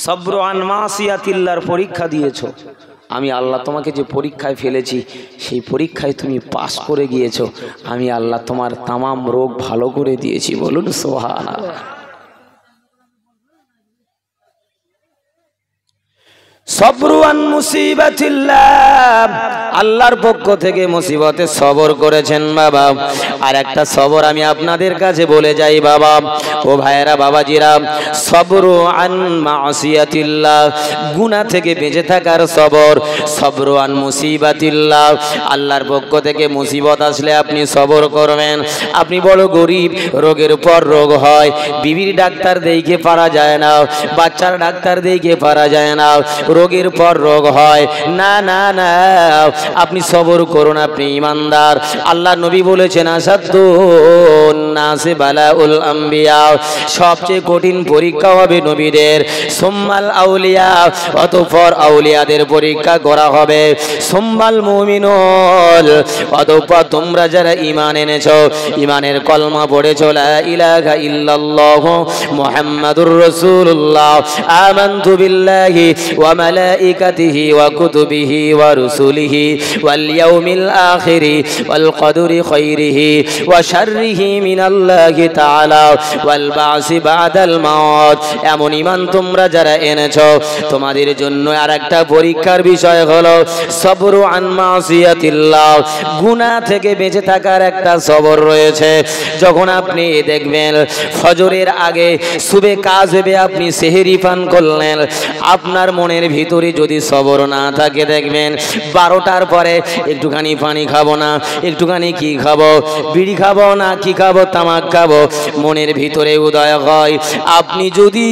সবরু আন মাসিয়াতিল্লাহর পরীক্ষা দিয়েছো। আমি আল্লাহ তোমাকে যে পরীক্ষায় ফেলেছি, সেই পরীক্ষায় তুমি পাস করে গিয়েছো। আমি আল্লাহ তোমার তামাম রোগ ভালো করে দিয়েছি। বলুন সুবহানাল্লাহ। সবরু আন মুসিবাতিল্লাহ, আল্লাহর পক্ষ থেকে মুসিবতে সবর করেছেন বাবা। আর একটা সবর আমি আপনাদের কাছে বলে যাই বাবা, ও ভাইয়েরা বাবাজিরা, সবরু আন মাসিয়াতিল্লাহ, গুনাহ থেকে বেঁচে থাকার সবর। সবরু আন মুসিবাতিল্লাহ, আল্লাহর পক্ষ থেকে মুসিবত আসলে আপনি সবর করবেন। আপনি বড় গরিব, রোগের পর রোগ হয়, বিবির ডাক্তার দেখে পারা যায় না, বাচ্চার ডাক্তার দেখে পারা যায় না, রোগের পর রোগ হয়। না না না, আপনি সবর করুন, আপনি ইমানদার। আল্লাহ নবী বলেছেন, আসাদুন নাসি বালাউল আম্বিয়া, সবচেয়ে কঠিন পরীক্ষা হবে নবীদের। সুম্মাল আউলিয়া, অতঃপর আউলিয়াদের পরীক্ষা করা হবে। সুম্মাল মুমিনুল, অতঃপর তোমরা যারা ঈমান এনেছো, ঈমানের কলমা পড়েছো, লা ইলাহা ইল্লাল্লাহ মুহাম্মাদুর রাসূলুল্লাহ, আমানতু বিল্লাহি ওয়া মালাইকাতিহি ওয়া কুতুবিহি ওয়া রুসুলিহি ওয়াল ইয়াউমিল আখিরি ওয়াল কদরি খাইরিহি ওয়া শাররিহি মিনাল্লাহি তাআলা ওয়াল বাসি বাদাল মাউত। এমন ঈমান তোমরা যারা এনেছো, তোমাদের জন্য আরেকটা পরীক্ষার বিষয় হলো সবরু আন মাসিয়াতিল্লাহ, গুনাহ থেকে বেঁচে থাকার একটা সবর রয়েছে। যখন আপনি দেখবেন ফজরের আগে সুবে কাজবে আপনি সেহরি পান করলেন, আপনার মনের ভিতরে যদি সবর না থাকে, দেখবেন 12টা করার পরে একটুখানি পানি খাবো না, একটুখানি কি খাবো, বিড়ি খাবো না কি খাবো, তামাক খাবো, মনের ভিতরে উদয় হয়। আপনি যদি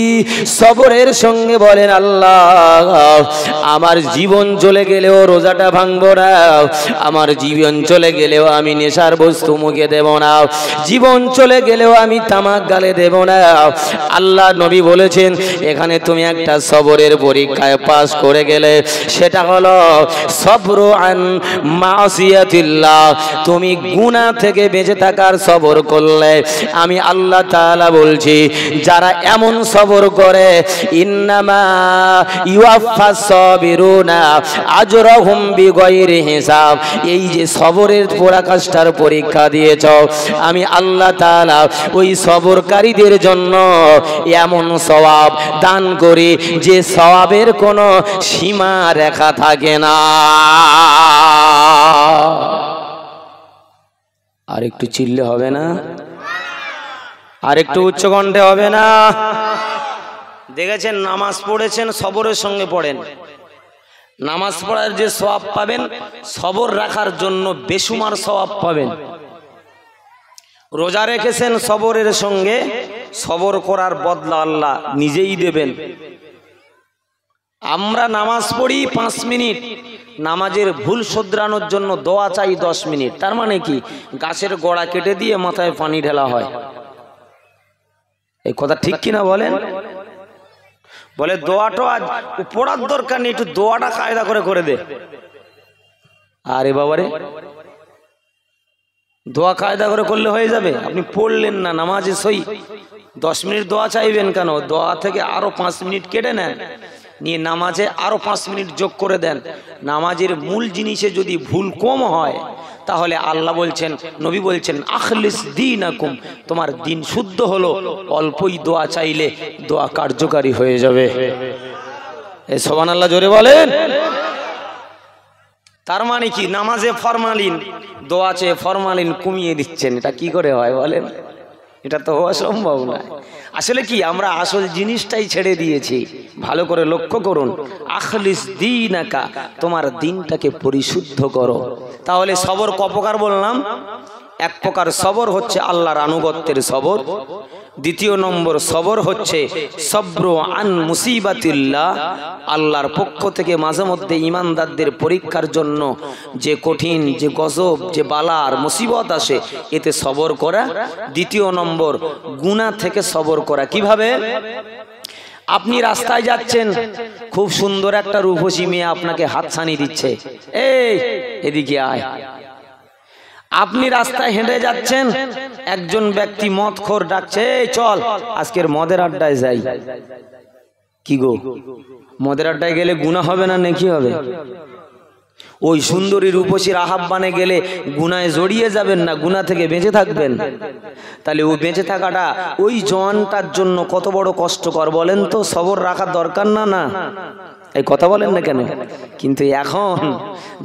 সবরের সঙ্গে বলেন আল্লাহ আমার জীবন চলে গেলেও রোজাটা ভাঙবো না, আমার জীবন চলে গেলেও আমি নেশার বস্তু মুখে দেব না, জীবন চলে গেলেও আমি তামাক গালে দেব না। আল্লাহ নবী বলেছেন এখানে তুমি একটা সবরের পরীক্ষায় পাস করে গেলে, সেটা হলো সবরু আন মাসিয়াতিল্লাহ, তুমি গুনাহ থেকে বেঁচে থাকার সবর করলে আমি আল্লাহ তাআলা বলছি যারা এমন সবর করে ইন্নামা ইউয়াফাস সাবিরুনা আজরাহুম বিগাইরি হিসাব, এই যে সবরের পরাকাষ্ঠার পরীক্ষা দিয়েছ আমি আল্লাহ তাআলা ওই সবরকারীদের জন্য এমন সওয়াব দান করি যে সওয়াবের কোনো সীমা রেখা থাকে না। আর একটু চিল্লে হবে না? আর একটু উচ্চ কণ্ঠে হবে না? দেখেছেন নামাজ পড়েছেন সবরের সঙ্গে পড়েন, নামাজ পড়ার যে সওয়াব পাবেন সবর রাখার জন্য বেশুমার সওয়াব পাবেন। রোজা রেখেছেন সবরের সঙ্গে, সবর করার বদলা আল্লাহ নিজেই দেবেন। আমরা নামাজ পড়ি 5 মিনিট, নামাজের ভুল শুধরানোর জন্য দোয়া চাই 10 মিনিট। তার মানে কি গাছের গোড়া কেটে দিয়ে মাথায় পানি ঢেলা হয়। এই কথা ঠিক কিনা বলেন? বলে দোয়াটা আজ পড়ার দরকার নেই, একটু দোয়াটা কায়দা করে করে দে। আরে বাবারে, দোয়া কায়দা করে করলে হয়ে যাবে? আপনি পড়লেন না নামাজে সই, 10 মিনিট দোয়া চাইবেন কেন? দোয়া থেকে আরো 5 মিনিট কেটে নেন, নিয়ে নামাজে আরো 5 মিনিট যোগ করে দেন। নামাজের মূল জিনিসে যদি ভুল কম হয় তাহলে আল্লাহ বলছেন, নবী বলছেন আখলিস দীনাকুম, তোমার দিন শুদ্ধ হলো, অল্পই দোয়া চাইলে দোয়া কার্যকারী হয়ে যাবে। এই সুবহানাল্লাহ জোরে বলেন। তার মানে কি নামাজে ফরমালিন, দোয়া চেয়ে ফরমালিন কমিয়ে দিচ্ছেন, এটা কি করে হয় বলেন? এটা তো অসম্ভব না। আসলে কি আমরা আসল জিনিসটাই ছেড়ে দিয়েছি। ভালো করে লক্ষ্য করুন, আখলিস দীনাকা, তোমার দিনটাকে পরিশুদ্ধ করো। তাহলে সবর ক প্রকার বললাম? এক প্রকার সবর হচ্ছে আল্লাহর আনুগত্যের সবর, দ্বিতীয় নম্বর সবর হচ্ছে সবরু আন মুসিবাতিল্লাহ, আল্লাহর পক্ষ থেকে মাঝে মধ্যে ইমানদারদের পরীক্ষার জন্য যে কঠিন, যে গজব, যে বালার মুসিবত আসে এতে সবর করা। দ্বিতীয় নম্বর গুনাহ থেকে সবর করা। কিভাবে? আপনি রাস্তায় যাচ্ছেন, খুব সুন্দর একটা রূপসী মেয়ে আপনাকে হাতছানি দিচ্ছে, এই এদিকে আয়। আপনি রাস্তায় হেঁটে যাচ্ছেন, একজন ব্যক্তি মদখোর ডাকছে, এই চল আজকের মদের আড্ডায় যাই। কি গো, মদের আড্ডায় গেলে গুনাহ হবে না নেকি হবে? ওই সুন্দরী রূপসীর আহ্বানে গেলে গুনায় জড়িয়ে যাবেন না, গুনাহ থেকে বেঁচে থাকবেন। তাহলে ওই বেঁচে থাকাটা ওই জওয়ানটার জন্য কত বড় কষ্টকর বলেন তো? সবর রাখার দরকার না? না এই কথা বলেন না কেন? কিন্তু এখন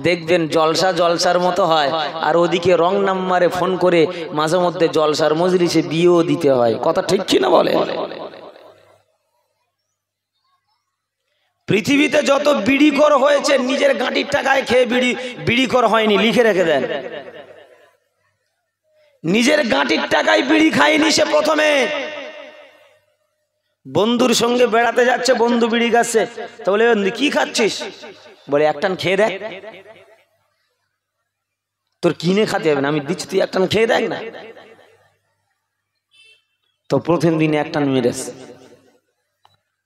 দেখবেন জলসা জলসার মতো হয়, আর ওদিকে রং নাম্বারে ফোন করে মাঝে মধ্যে জলসার মজলিসে বিয়েও দিতে হয়। কথা ঠিক কি না বলে? পৃথিবীতে যত বিড়িখোর হয়েছে নিজের গাঁটির টাকায় খেয়ে বিড়িখোর হয়নি, লিখে রেখে দেন। নিজের গাঁটির টাকায় বিড়ি খায়নি সে। প্রথমে বন্ধুর সঙ্গে বেড়াতে যাচ্ছে, বন্ধু বিড়ি খাচ্ছে, তো বলে কি খাচ্ছিস? বলে একটান খেয়ে দেখ। তোর কিনে খাতে হবে না, আমি দিচ্ছি, তুই একটান খেয়ে দেখ না। তো প্রথম দিনে একটান মেরেছে,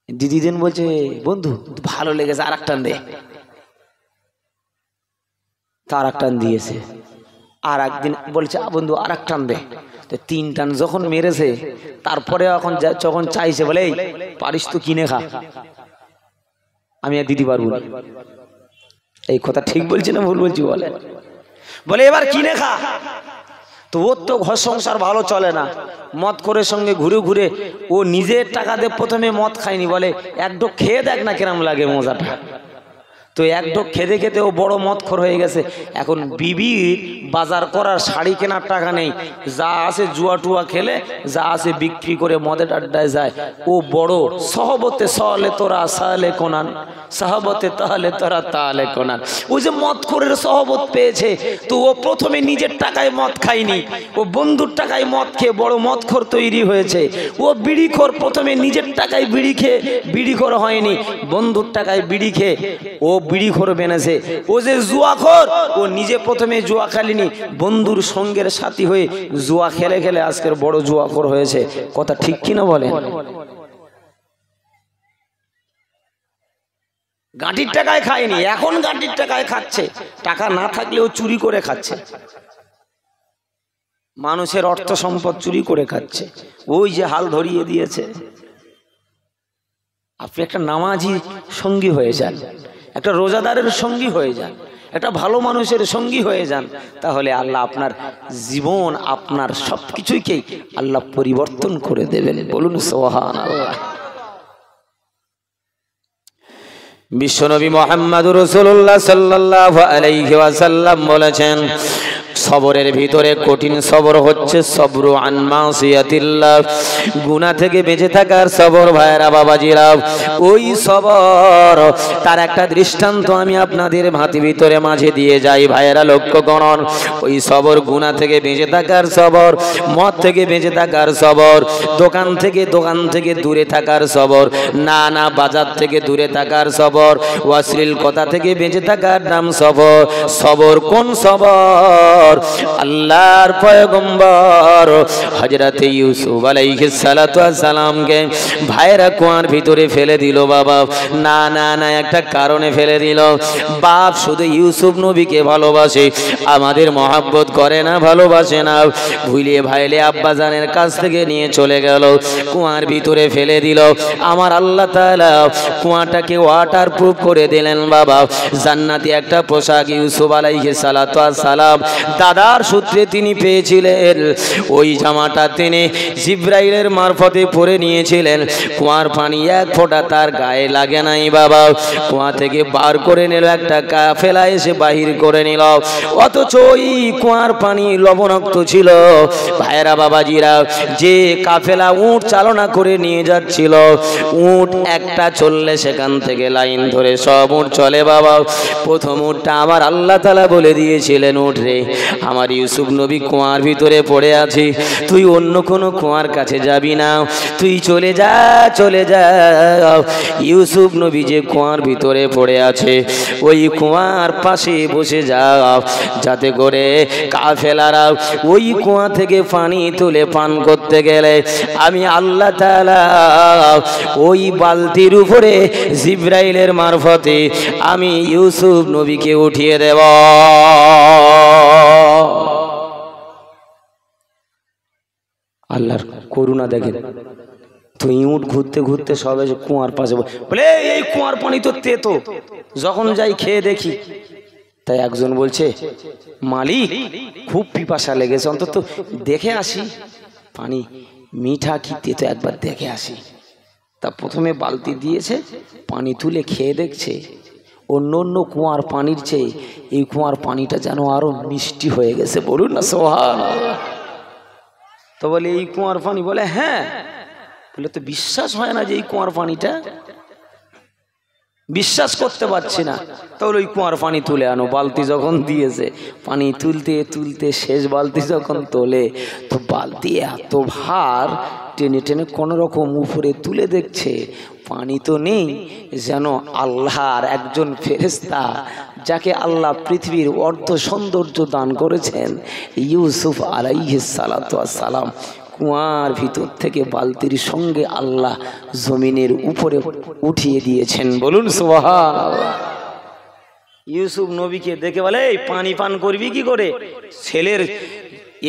দিদিদিন বলছে বন্ধু ভালো লেগেছে, আর একটান দে। তার একটান দিয়েছে। আর একদিন বলছে বন্ধু আর একটান দে। তো 3 টান যখন মেরেছে, তারপরে যখন চাইছে, বলে এই পারিস তো কিনে খা, আমি আর দিতে পারবো না। এই কথা ঠিক বলছি না ভুল বলছি বলে? বলে এবার কিনে খা। তো ওর তো ঘর সংসার ভালো চলে না, মদ করে সঙ্গে ঘুরে ঘুরে ও নিজের টাকা দিয়ে প্রথমে মদ খায়নি, বলে এক ঢোক খেয়ে দেখ না কিরম লাগে মজাটা। তো এক ঢোক খেতে খেতে ও বড় মদখোর হয়ে গেছে। এখন বিবির বাজার করার শাড়ি কেনার টাকা নেই, যা আছে জুয়া টুয়া খেলে, যা আছে বিক্রি করে মদের আড্ডায় যায়। ও বড় সহবতে সহলে তোরা সাহলে কোনান, সাহবতে তাহলে তোরা তাহলে কোনান। ওই যে মদখোরের সহবত পেয়েছে, তো ও প্রথমে নিজের টাকায় মদ খায়নি, ও বন্ধুর টাকায় মদ খেয়ে বড় মদখোর তৈরি হয়েছে। ও বিড়িখোর, প্রথমে নিজের টাকায় বিড়ি খেয়ে বিড়িখোর হয়নি, বন্ধুর টাকায় বিড়ি খেয়ে ও বিড়িখোর বেনেছে। ও যে জুয়াখোর, ও নিজে প্রথমে জুয়া খেলেনি, বন্ধুর সঙ্গের সাথী হয়ে জুয়া খেলে খেলে আজকের বড় জুয়াখোর হয়েছে। কথা ঠিক কিনা বলেন? গাঁটির টাকায় খায়নি, এখন গাঁটির টাকায় খাচ্ছে। টাকা না থাকলেও চুরি করে খাচ্ছে, মানুষের অর্থ সম্পদ চুরি করে খাচ্ছে। ওই যে হাল ধরিয়ে দিয়েছে। আপনি একটা নামাজি সঙ্গী হয়ে যান, একটা রোজাদারের সঙ্গী হয়ে যান, একটা ভালো মানুষের সঙ্গী হয়ে যান, তাহলে আল্লাহ আপনার জীবন, আপনার সবকিছুকেই আল্লাহ পরিবর্তন করে দেবেন। বলুন সুবহানাল্লাহ। বিশ্বনবী মুহাম্মদুর রাসূলুল্লাহ সাল্লাল্লাহু আলাইহি ওয়াসাল্লাম বলেছেন, সবরের ভিতরে কঠিন সবর হচ্ছে সবরু আন মাসিয়াতিল্লাহ, গুনাহ থেকে বেঁচে থাকার সবর। ভাইরা বাবাজিরা, ওই সবর তার একটা দৃষ্টান্ত আমি আপনাদের ভাতি ভিতরে মাঝে দিয়ে যাই। ভাইরা লক্ষ্য করুন, ওই সবর গুনাহ থেকে বেঁচে থাকার সবর, মদ থেকে বেঁচে থাকার সবর, দোকান থেকে দূরে থাকার সবর, না বাজার থেকে দূরে থাকার সবর, অশ্লীল কথা থেকে বেঁচে থাকার নাম সবর। সবর কোন সবর? আল্লাহর পয়গম্বর হযরত ইউসুফ আলাইহিস সালাতু ওয়াস সালামকে ভাইরা কুয়ার ভিতরে ফেলে দিল। বাবা না একটা কারণে ফেলে দিল। বাপ শুধু ইউসুফ নবীকে ভালোবাসে, আমাদের মহব্বত করে না, ভালোবাসে না। ভুলিয়ে ভাইলে আব্বাজানের কাছ থেকে নিয়ে চলে গেল, কুয়ার ভিতরে ফেলে দিল। আমার আল্লাহ তাআলা কুয়াটাকে ওয়াটার প্রুফ করে দিলেন। বাবা জান্নাতি একটা পোশাক ইউসুফ আলাইহিস সালাতু ওয়াস সালাম দাদার সূত্রে তিনি পেয়েছিলেন। ওই জামাটা তিনি জিবরাইলের মারফতে পরে নিয়েছিলেন। কুয়ার পানি এক ফোঁটা তার গায়ে লাগে নাই। বাবা কুয়া থেকে বার করে নিল, একটা কাফেলা এসে বাহির করে নিল, অথচ ওই কুয়ার পানি লবণাক্ত ছিল। ভাইরা বাবাজিরা, যে কাফেলা উট চালনা করে নিয়ে যাচ্ছিল, উট একটা চললে সেখান থেকে লাইন ধরে সব উট চলে। বাবা প্রথম উটটা আমার আল্লাহ তাআলা বলে দিয়েছিলেন, উঠ রে, আমার ইউসুফ নবী কুয়ার ভিতরে পড়ে আছে, তুই অন্য কোনো কুয়ার কাছে যাবি না, তুই চলে যা। ইউসুফ নবী যে কুয়ার ভিতরে পড়ে আছে, ওই কুয়ার পাশে বসে যাও, যাতে করে কাফেলারা ওই কুয়া থেকে পানি তুলে পান করতে গেলে আমি আল্লাহ তাআলা ওই বালতির উপরে জিবরাইলের মারফতে আমি ইউসুফ নবীকে উঠিয়ে দেব। আল্লাহর করুণা দেখেন। তো ইউট ঘুরতে ঘুরতে সব এসে কুয়ার পাশে বলে, এই কুয়ার পানি তো তেতো, যখন যাই খেয়ে দেখি। তাই একজন বলছে, মালিক খুব পিপাসা লেগেছে, অন্তত দেখে আসি পানি মিঠা কি তেতো, একবার দেখে আসি। তা প্রথমে বালতি দিয়েছে, পানি তুলে খেয়ে দেখছে, অন্য কুয়ার পানির চেয়ে এই কুয়ার পানিটা যেন আরো মিষ্টি হয়ে গেছে। বলুন না সুবহানাল্লাহ। তো বলে, এই কুয়ার পানি? বলে হ্যাঁ। বলে তো বিশ্বাস হয় না যে এই কুয়ার পানিটা, বিশ্বাস করতে পারছি না। তাহলে ওই কুয়ার পানি তুলে আনো। বালতি যখন দিয়েছে, পানি তুলতে তুলতে শেষ বালতি যখন তোলে, তো বালতি এত ভার, টেনে টেনে কোনো রকম উপরে তুলে দেখছে পানি তো নেই, যেন আল্লাহর একজন ফেরেশতা, যাকে আল্লাহ পৃথিবীর অর্ধ সৌন্দর্য দান করেছেন, ইউসুফ আলাইহিস সালাতু ওয়াস সালাম, কুয়ার ভিতর থেকে বালতির সঙ্গে আল্লাহ জমিনের উপরে উঠিয়ে দিয়েছেন। বলুন সুবহানাল্লাহ। ইউসুফ নবীকে দেখে বলে, এই পানি পান করবি কি করে? ছেলের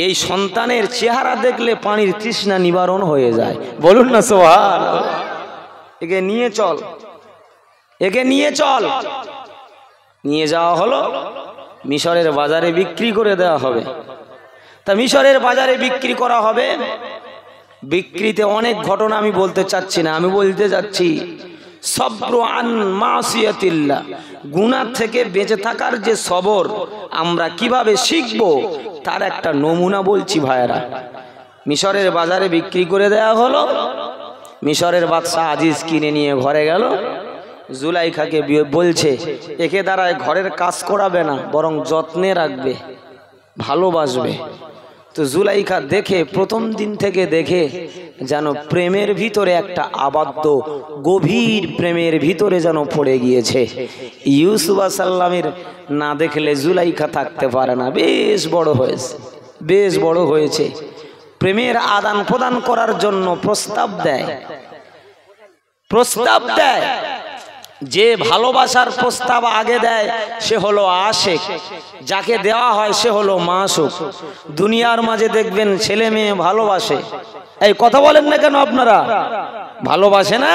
এই সন্তানের চেহারা দেখলে পানির তৃষ্ণা নিবারণ হয়ে যায়। বলুন না সুবহানাল্লাহ। একে নিয়ে চল, একে নিয়ে চল। নিয়ে যাওয়া হলো, মিশরের বাজারে বিক্রি করে দেওয়া হবে। তা মিশরের বাজারে বিক্রি করা হবে। বিক্রিতে অনেক ঘটনা আমি বলতে চাচ্ছি না, আমি বলতে চাচ্ছি সবরু আন মাসিয়াতিল্লাহ, গুনাহ থেকে বেঁচে থাকার যে সবর আমরা কিভাবে শিখব তার একটা নমুনা বলছি ভাইয়েরা। মিশরের বাজারে বিক্রি করে দেয়া হলো, মিশরের বাদশাহ আজিজ কিনে নিয়ে ঘরে গেল, জুলাইখাকে বলছে একে দ্বারায় ঘরের কাজ করাবে না, বরং যত্নে রাখবে, ভালোবাসবে। তো জুলাইখা দেখে প্রথম দিন থেকে দেখে যেন প্রেমের ভিতরে একটা আবদ্ধ গভীর প্রেমের ভিতরে যেন পড়ে গিয়েছে। ইউসুফ সাল্লামের না দেখলে জুলাইখা থাকতে পারে না। বেশ বড় হয়েছে, বেশ বড় হয়েছে। প্রেমের আদান প্রদান করার জন্য প্রস্তাব দেয়, প্রস্তাব দেয়। যে ভালোবাসার প্রস্তাব আগে দেয় সে হলো আশিক, যাকে দেওয়া হয় সে হলো মাসুক। দুনিয়ার মাঝে দেখবেন ছেলে মেয়ে ভালোবাসে, এই কথা বলেন না কেন আপনারা, ভালোবাসে না?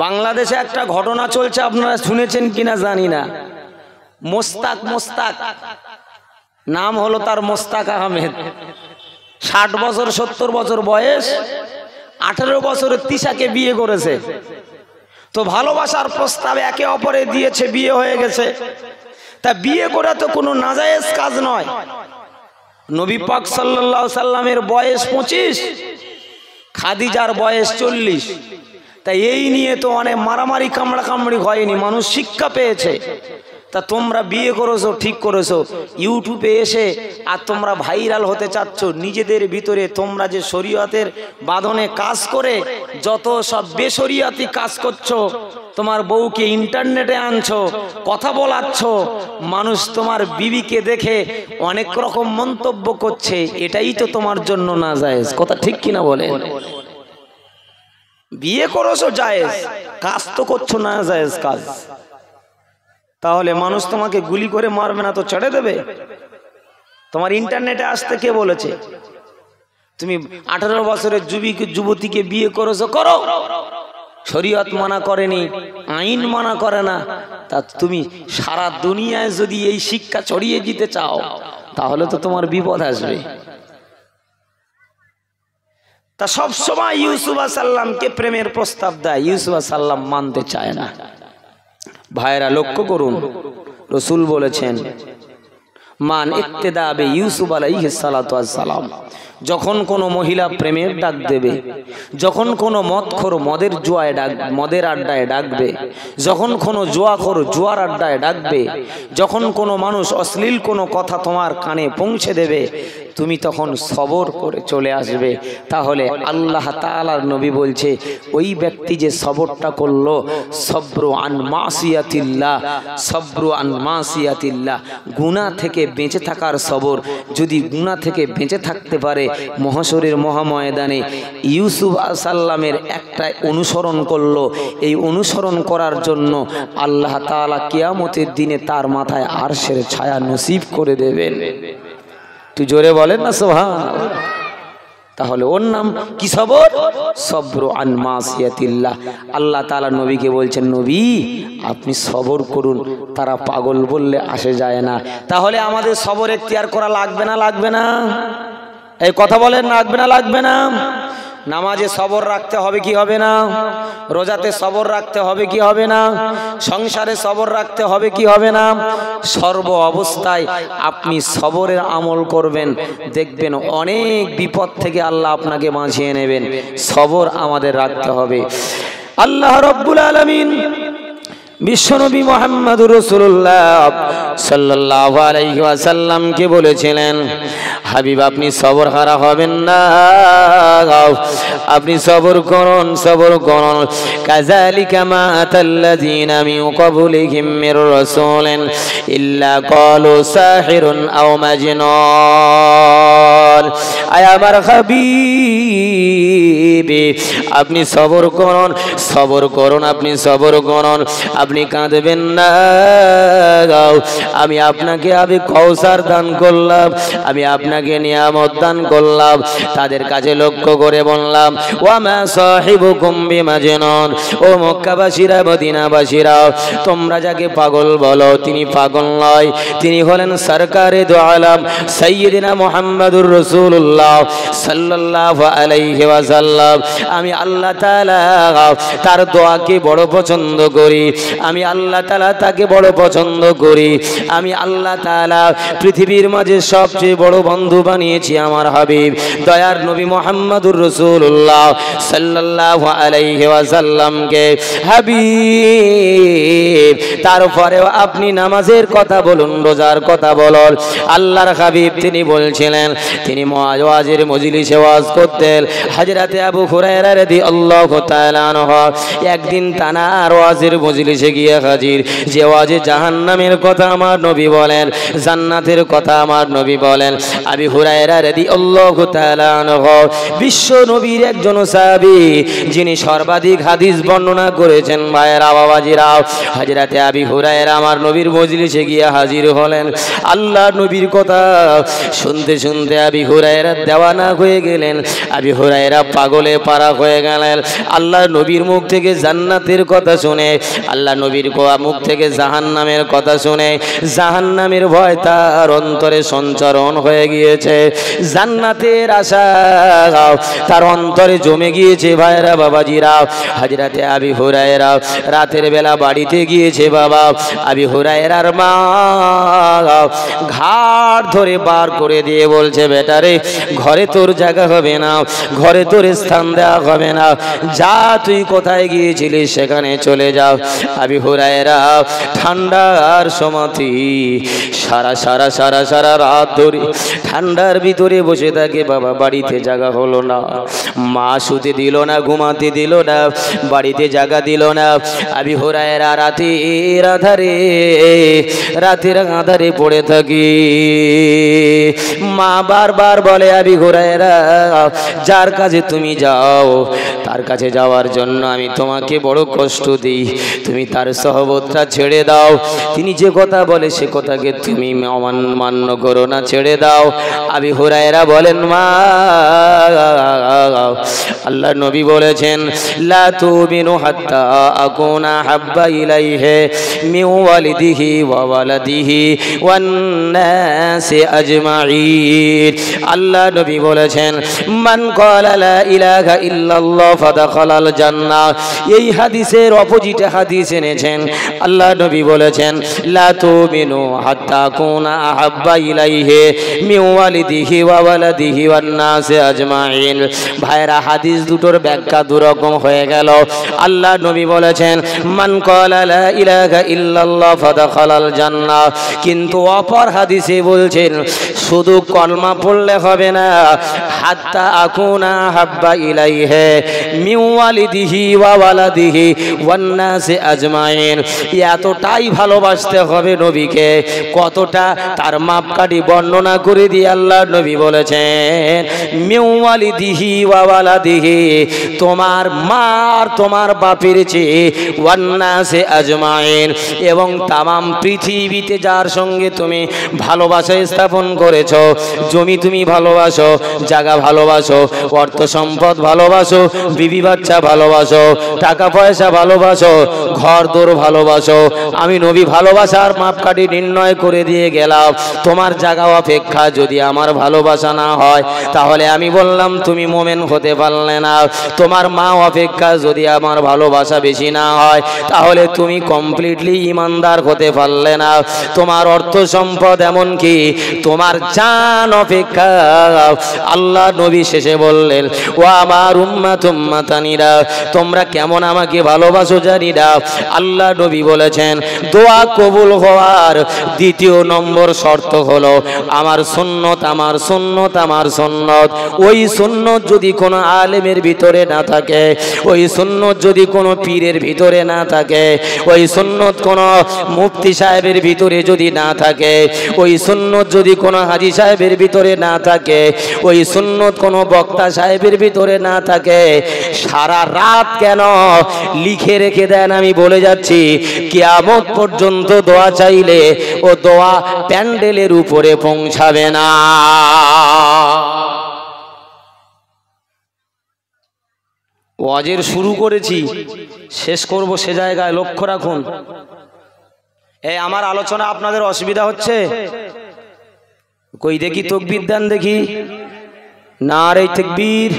বাংলাদেশে একটা ঘটনা চলছে, আপনারা শুনেছেন কিনা জানি না। মোস্তাক, মোস্তাক নাম হলো তার, মোস্তাক আহমেদ। 60 বছর 70 বছর বয়স, 18 বছরের তিশাকে বিয়ে করেছে। তো ভালোবাসার প্রস্তাব একে অপরে দিয়েছে, বিয়ে হয়ে গেছে। তা বিয়ে করা তো কোনো নাজায়েজ কাজ নয়। নবী পাক সাল্লাল্লাহু আলাইহি সাল্লামের বয়স 25, খাদিজার বয়স 40। তাই এই নিয়ে তো অনেক মারামারি কামড়াকামড়ি হয়নি, মানুষ শিক্ষা পেয়েছে। তা তোমরা বিয়ে করেছো, ঠিক করেছো, ইউটিউবে এসে আর তোমরা ভাইরাল হতে চাচ্ছ। নিজেদের ভিতরে তোমরা যে শরীয়তের বাঁধনে কাজ করে যত সব বেশরিয়াতি কাজ করছো, তোমার বউকে ইন্টারনেটে আনছো, কথা বলাচ্ছ, মানুষ তোমার বিবিকে দেখে অনেক রকম মন্তব্য করছে, এটাই তো তোমার জন্য নাজায়েজ। কথা ঠিক কিনা বলেন? বিয়ে করেছো জায়েজ, কাজ তো করছো নাজায়েজ কাজ। তাহলে মানুষ তোমাকে গুলি করে মারবে না তো ছেড়ে দেবে? তোমার ইন্টারনেটে আসতে কে বলেছে? তুমি 18 বছরের যুবতীকে বিয়ে করেছো, করো, শরীয়ত মানা করেনি, আইন মানা করে না। তা তুমি সারা দুনিয়ায় যদি এই শিক্ষা ছড়িয়ে দিতে চাও তাহলে তো তোমার বিপদ আসবে। তা সব সময় ইউসুফ সাল্লামকে প্রেমের প্রস্তাব দেয়, ইউসুফ সাল্লাম মানতে চায় না। ভাইরা লক্ষ্য করুন, রসুল বলেছেন মান ইক্তেদাবে ইউসুফ আলাইহিস সালাতু ওয়াস সালাম, যখন কোনো মহিলা প্রেমের ডাক দেবে, যখন কোনো মদখোর মদের জুয়ায় মদের আড্ডায় ডাকবে, যখন কোনো জুয়াখোর জুয়ার আড্ডায় ডাকবে, যখন কোনো মানুষ অশ্লীল কোনো কথা তোমার কানে পৌঁছে দেবে, তুমি তখন সবর করে চলে আসবে। তাহলে আল্লাহ তাআলার নবী বলছে ওই ব্যক্তি যে সবরটা করলো, সবরু আন মাসিয়াতিল্লাহ, সবরু আন মাসিয়াতিল্লাহ, গুনাহ থেকে বেঁচে থাকার সবর। যদি গুনাহ থেকে বেঁচে থাকতে পারে, মহাশরের মহাময়দানে ইউসুফ সাল্লামের একটা অনুসরণ করলো, এই অনুসরণ করার জন্য আল্লাহ তাআলা কিয়ামতের দিনে তার মাথায় আরশের ছায়া নসিব করে দেবেন। তুই জোরে বলেন না সুবহানাল্লাহ। তাহলে ওর নাম কি? সবর, সবরু আন মাসিয়াতিল্লাহ। আল্লাহ তাআলা নবীকে বলছেন, নবী আপনি সবর করুন, তারা পাগল বললে আসে যায় না। তাহলে আমাদের সবর এখতিয়ার করা লাগবে না, লাগবে না? এই কথা বলেন, লাগবে না, লাগবে না? নামাজে সবর রাখতে হবে কি হবে না? রোজাতে সবর রাখতে হবে কি হবে না? সংসারে সবর রাখতে হবে কি হবে না? সর্ব অবস্থায় আপনি সবরের আমল করবেন, দেখবেন অনেক বিপদ থেকে আল্লাহ আপনাকে বাঁচিয়ে নেবেন। সবর আমাদের রাখতে হবে। আল্লাহ রাব্বুল আলামিন বিশ্বনবী মুহাম্মদুর রাসূলুল্লাহ সাল্লাল্লাহু আলাইহি ওয়াসাল্লামকে বলেছিলেন, হাবিব আপনি সবর হারা হবেন না, আপনি সবর করুন, সবর করুন। কাযালিকা মা আতাল্লাযীনা মিন ক্বাবলিহিম মির রাসূলিন ইল্লা ক্বালু সাহিরুন আও মাজনুন। আয় আমার হাবিব আপনি সবর করুন, সবর করুন, আপনি সবর করুন। আপনি কাঁদবেন না। আমি আপনাকে কৌসার দান করলাম, আমি আপনাকে নিয়ামত দান করলাম। তাদের কাছে লক্ষ্য করে বললাম, ওয়া মা সাহিবুকুম বিমাজনুন। ও মক্কাবাসীরা, মদিনাবাসীরা, তোমরা যাকে পাগল বলো তিনি পাগল নয়, তিনি হলেন সরকারে দো আলম সাইয়্যিদিনা মুহাম্মাদুর রাসূলুল্লাহ সাল্লাল্লাহু আলাইহি ওয়াসাল্লাম। আমি আল্লাহ তাআলা তার দোয়াকে বড় পছন্দ করি, আমি আল্লাহ তাআলা তাকে বড় পছন্দ করি। আমি আল্লাহ তাআলা পৃথিবীর মাঝে সবচেয়ে বড় বন্ধু বানিয়েছি আমার হাবিব দয়ার নবী মুহাম্মাদুর রাসূলুল্লাহ সাল্লাল্লাহু আলাইহি ওয়াসাল্লামকে। হাবিব, তারপরেও আপনি নামাজের কথা বলুন, রোজার কথা বলুন। আল্লাহর হাবিব তিনি বলছিলেন, তিনি ওয়াজের মজলিসে ওয়াজ করতেন। হযরতে আবু হুরায়রা রাদিয়াল্লাহু তাআলা আনহু একদিন তানার ওয়াজের মজলিসে গিয়ে হাজির। যে ওয়াজে জাহান্নামের কথা আমার নবী বলেন, জান্নাতের কথা আমার নবী বলেন। আবু হুরায়রা রাদিয়াল্লাহু তাআলা আনহু বিশ্ব নবীর একজন সাহাবী, যিনি সর্বাধিক হাদিস বর্ণনা করেছেন। ভাইয়েরা, বাবাজিরা, হযরতে আবু হুরায়রা আমার নবীর মজলিসে গিয়ে হাজির হলেন। আল্লাহর নবীর কথা শুনতে শুনতে আবু হুরায়রা দেওয়ানা হয়ে গেলেন। আবু হুরায়রা পাগলে পারা হয়ে গেলেন। আল্লাহর নবীর মুখ থেকে জান্নাতের কথা শুনে, আল্লাহ নবীর মুখ থেকে জাহান্নামের কথা শুনে জাহান্নামের ভয় তার অন্তরে সঞ্চারণ হয়ে গিয়েছে। জান্নাতের আশা তার অন্তরে জমে গিয়েছে। ভাইরা, বাবাজিরা, হযরতে আবু হুরায়রা রাতের বেলা বাড়িতে গিয়েছে। বাবা, আবু হুরায়রার মা ঘাড় ধরে বার করে দিয়ে বলছে, বেটারে, ঘরে তোর জায়গা হবে না, ঘরে তোর স্থান দেওয়া হবে না, যা তুই কোথায় গিয়েছিলিস সেখানে চলে যাও। আবু হুরায়রা ঠান্ডার সমাধি সারা সারা সারা সারা রাত ধরে ঠান্ডার ভিতরে বসে থাকে। বাবা, বাড়িতে জায়গা হলো না, মা শুতে দিল না, ঘুমাতে দিল না, বাড়িতে জায়গা দিল না। আবু হুরায়রা রাতের আধারে পড়ে থাকি। মা বারবার বলে, আবু হুরায়রা, যার কাছে তুমি যাও তার কাছে যাওয়ার জন্য আমি তোমাকে বড় কষ্ট দিই, তুমি তার সহবতটা ছেড়ে দাও। তিনি যে কথা বলে সে কথাকে তুমি মান্য করো না, ছেড়ে দাও। আবু হুরায়রা বলেন, মা, আল্লাহ নবী বলেছেন, লা তুমিনু হাত্তা আকুনা হাব্বা ইলাইহি মিন ওয়ালিদিহি ওয়া ওয়ালাদিহি ওয়ান নাসি আজমাইন। আল্লাহ নবী বলেছেন, মান ক্বালা লা ইলাহা ইল্লাল্লাহ ফাদাখালাল জান্নাহ। এই হাদিসের অপোজিট হাদিস এনেছেন। আল্লাহ নবী বলেছেন, লা তুমিনু হাত্তা আকুনা হাব্বা ইলাইহি মিন ওয়ালিদিহি ওয়া ওয়ালাদিহি ওয়ান নাসি আজমাইন। ভাইরা, হাদিস দুটোর ব্যাখ্যা দুরকম হয়ে গেল। আল্লাহ নবী বলেছেন, মান ক্বালা লা ইলাহা ইল্লাল্লাহ ফাদাখালাল জান্নাহ, কিন্তু অপর হাদিসে বলছেন শুধু কলমা পড়লে হবে না, হাত্তা আকুনা হাব্বা ইলাইহি মিন ওয়ালিদিহি ওয়া ওয়ালাদিহি ওয়ান নাসি আজমাইন। এতটাই ভালোবাসতে হবে নবীকে, কতটা তার মাপকাঠি বর্ণনা করে দিয়ে আল্লাহ নবী বলেছেন, মিন ওয়ালিদিহি ওয়া ওয়ালাদিহি, তোমার মা আর তোমার বাপের চেয়ে ওয়ান নাসি আজমাইন, এবং তামাম পৃথিবীতে যার সঙ্গে তুমি ভালোবাসা স্থাপন করেছো, জমি তুমি ভালোবাসো, জায়গা ভালোবাসো, অর্থ সম্পদ ভালোবাসো, বিবি বাচ্চা ভালোবাসো, টাকা পয়সা ভালোবাসো, ঘর দোর ভালোবাসো, আমি নবী ভালোবাসার মাপকাঠি নির্ণয় করে দিয়ে গেলাম। তোমার জায়গা অপেক্ষা যদি আমার ভালোবাসা না হয় তাহলে আমি বললাম তুমি মোমেন হতে পারলে না। তোমার মা অপেক্ষা যদি আমার ভালোবাসা বেশি না হয় তাহলে তুমি কমপ্লিটলি ইমানদার হতে পারলে না। তোমার অর্থ সম্পদ, এমনকি তোমার জান অপেক্ষা। আল্লাহ নবী শেষে বললেন, ও আমার উম্মাত উম্মাতানিরা, তোমরা কেমন আমাকে ভালোবাসো জানি না। আল্লাহ নবী বলেছেন, দোয়া কবুল হওয়ার দ্বিতীয় নম্বর শর্ত হলো আমার সুন্নত, আমার সুন্নত, আমার সুন্নত। ওই সুন্নত যদি কোনো আলেমের ভিতরে না থাকে, ওই সুন্নত যদি কোনো পীরের ভিতরে না থাকে, ওই সুন্নত কোনো মুফতি সাহেবের ভিতরে যদি না থাকে, ওই সুন্নত যদি কোনো হাজী সাহেবের ভিতরে না থাকে, ওই সুন্নত কোনো বক্তা সাহেবের ভিতরে না থাকে, সারা রাত কেন লিখে রেখে দেন। আমি বলে বলে যাচ্ছি, কিয়ামত পর্যন্ত দোয়া চাইলে ও দোয়া প্যান্ডেলের উপরে পৌঁছাবে না। ওয়াজের শুরু করেছি, শেষ করব সে জায়গায় লক্ষ্য রাখুন। এই আমার আলোচনা আপনাদের অসুবিধা হচ্ছে? কই দেখি তাকবীর দেন দেখি। নারে তাকবীর।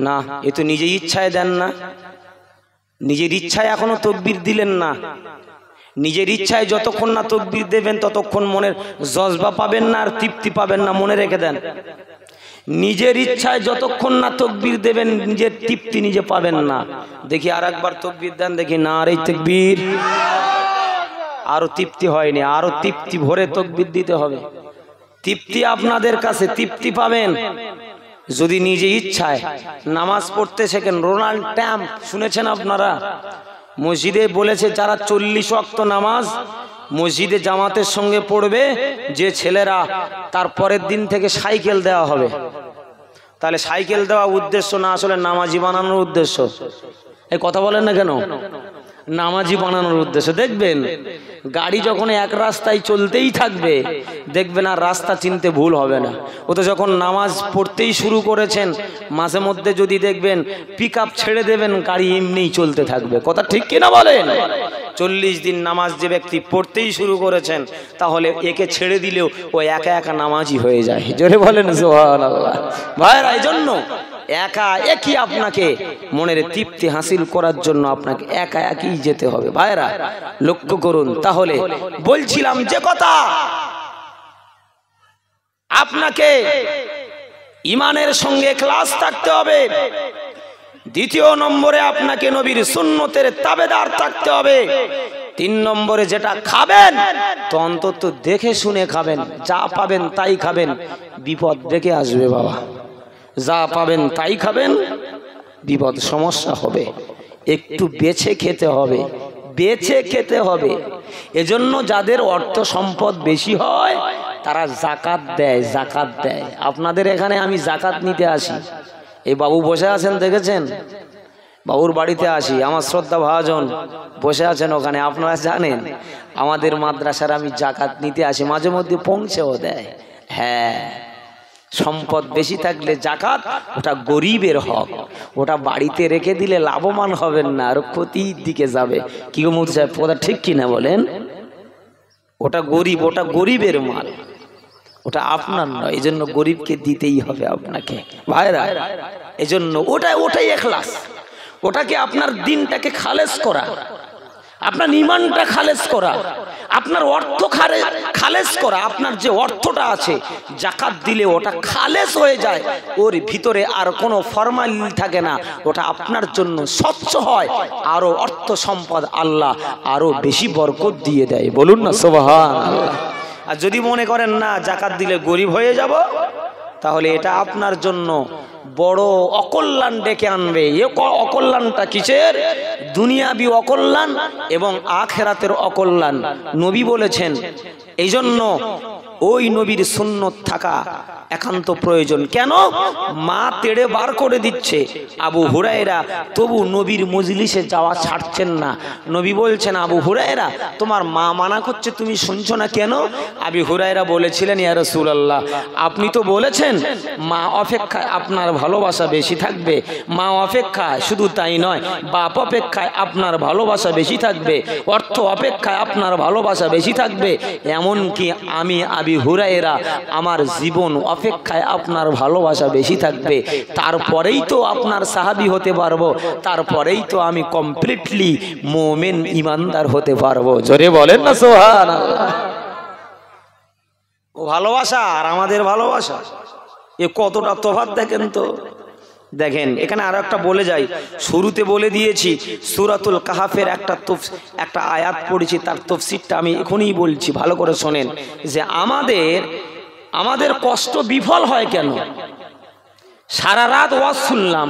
না, এ তো নিজের ইচ্ছায় দেন না, নিজের ইচ্ছায় এখনো তাকবীর দিলেন না। নিজের ইচ্ছায় যতক্ষণ না তাকবীর দেবেন ততক্ষণ মনের জজবা পাবেন না আর তৃপ্তি পাবেন না, মনে রেখে দেন। নিজের ইচ্ছায় যতক্ষণ না তাকবীর দেবেন নিজের তৃপ্তি নিজে পাবেন না। দেখি আর একবার তাকবীর দেন দেখি। নারে তাকবীর। আরো তৃপ্তি হয়নি, আরো তৃপ্তি ভরে তাকবীর দিতে হবে। তৃপ্তি আপনাদের কাছে, তৃপ্তি পাবেন যদি নিজে ইচ্ছায় নামাজ পড়তে শেখেন। রোনাল্ড ট্যাম্প শুনেছেন আপনারা? মসজিদে বলেছে যারা 40 ওয়াক্ত নামাজ মসজিদে জামাতের সঙ্গে পড়বে, যে ছেলেরা তার পরের দিন থেকে সাইকেল দেওয়া হবে। তাহলে সাইকেল দেওয়া উদ্দেশ্য না, আসলে নামাজি বানানোর উদ্দেশ্য। এই কথা বলেন না কেন? নামাজি বানানোর উদ্দেশ্য। দেখবেন গাড়ি যখন এক রাস্তায় চলতেই থাকবে দেখবেন আর রাস্তা চিনতে ভুল হবে না। ও তো যখন নামাজ পড়তেই শুরু করেছেন মাঝে মধ্যে যদি দেখবেন পিকআপ ছেড়ে দেবেন গাড়ি এমনিই চলতে থাকবে। কথা ঠিক কিনা বলেন? 40 দিন নামাজ যে ব্যক্তি পড়তেই শুরু করেছেন তাহলে একে ছেড়ে দিলেও ও একা একা নামাজি হয়ে যায়। জোরে বলেন সুবহানাল্লাহ। ভাইরা, এই জন্য একা একই আপনাকে মনের তৃপ্তি হাসিল করার জন্য আপনাকে একা একই যেতে হবে। ভাইরা লক্ষ্য করুন। তাহলে বলছিলাম যে কথা, আপনাকে ঈমানের সঙ্গে ইখলাস থাকতে হবে। দ্বিতীয় নম্বরে আপনাকে নবীর সুন্নতের তাবেদার থাকতে হবে। 3 নম্বরে যেটা খাবেন তো অন্তত দেখে শুনে খাবেন। যা পাবেন তাই খাবেন, বিপদ ডেকে আসবে বাবা। যা পাবেন তাই খাবেন, বিপদ সমস্যা হবে। একটু বেছে খেতে হবে, বেছে খেতে হবে। এজন্য যাদের অর্থ সম্পদ বেশি হয় তারা যাকাত দেয়, যাকাত দেয়। আপনাদের এখানে আমি যাকাত নিতে আসি, এই বাবু বসে আছেন দেখেছেন, বাবুর বাড়িতে আসি, আমার শ্রদ্ধা ভাজন বসে আছেন ওখানে। আপনারা জানেন আমাদের মাদ্রাসার আমি যাকাত নিতে আসি, মাঝে মধ্যে পৌঁছেও দেয়। হ্যাঁ, সম্পদ বেশি থাকলে যাকাত ওটা গরিবের হক, ওটা বাড়িতে রেখে দিলে লাভবান হবেন না, আর ক্ষতির দিকে যাবে। কি গো মুফতি সাহেব, কথা ঠিক কিনা বলেন? ওটা গরিব, ওটা গরিবের মাল, ওটা আপনার নয়। এই জন্য গরিবকে দিতেই হবে আপনাকে। ভাইরা, এই জন্য ওটাই ইখলাস। ওটাকে আপনার দিনটাকে খালেস করা, আপনার ঈমানটা খালেস করা, আপনার অর্থ খালেস করা। আপনার যে অর্থটা আছে যাকাত দিলে ওটা খালেস হয়ে যায়, ওর ভিতরে আর কোনো ফরমালিটি থাকে না, ওটা আপনার জন্য স্বচ্ছ হয়। আরো অর্থ সম্পদ আল্লাহ আরো বেশি বরকত দিয়ে দেয়। বলুন না সুবহানাল্লাহ। আর যদি মনে করেন না যাকাত দিলে গরিব হয়ে যাব, তাহলে এটা আপনার জন্য বড় অকল্যাণ ডেকে আনবে। এ অকল্যাণটা কিসের? দুনিয়াবি অকল্যাণ এবং আখিরাতের অকল্যাণ। নবী বলেছেন, এই জন্য ওই নবীর সুন্নত থাকা একান্ত প্রয়োজন। কেন? মা তেড়ে বার করে দিচ্ছে আবু হুরায়রা, তবু নবীর মজলিসে যাওয়া ছাড়ছেন না। নবী বলছেন, আবু হুরায়রা তোমার মা মানা করছে, তুমি শুনছো না কেন? আবু হুরায়রা বলেছিলেন, ইয়া রাসূলুল্লাহ, আপনি তো বলেছেন মা অপেক্ষায় আপনার ভালোবাসা বেশি থাকবে। মা অপেক্ষায়, শুধু তাই নয়, বাপ অপেক্ষায় আপনার ভালোবাসা বেশি থাকবে, অর্থ অপেক্ষায় আপনার ভালোবাসা বেশি থাকবে। এমনকি আমি আবু হুরায়রা আমার জীবন অপেক্ষায় আপনার ভালোবাসা বেশি থাকবে। তারপরেই তো আপনার সাহাবী হতে পারবো, তারপরেই তো আমি কমপ্লিটলি মুমিন ইমানদার হতে পারবো। জোরে বলেন না সুবহানাল্লাহ। ও ভালোবাসা আর আমাদের ভালোবাসা, এ কতটা তফাৎ দেখেন তো। দেখেন এখানে আরো একটা বলে যাই, শুরুতে বলে দিয়েছি সূরাতুল কাহাফের একটা আয়াত পড়েছি, তার তাফসীরটা আমি এখনই বলছি, ভালো করে শোনেন। যে আমাদের কষ্ট বিফল হয় কেন? সারা রাত ওয়াজ শুনলাম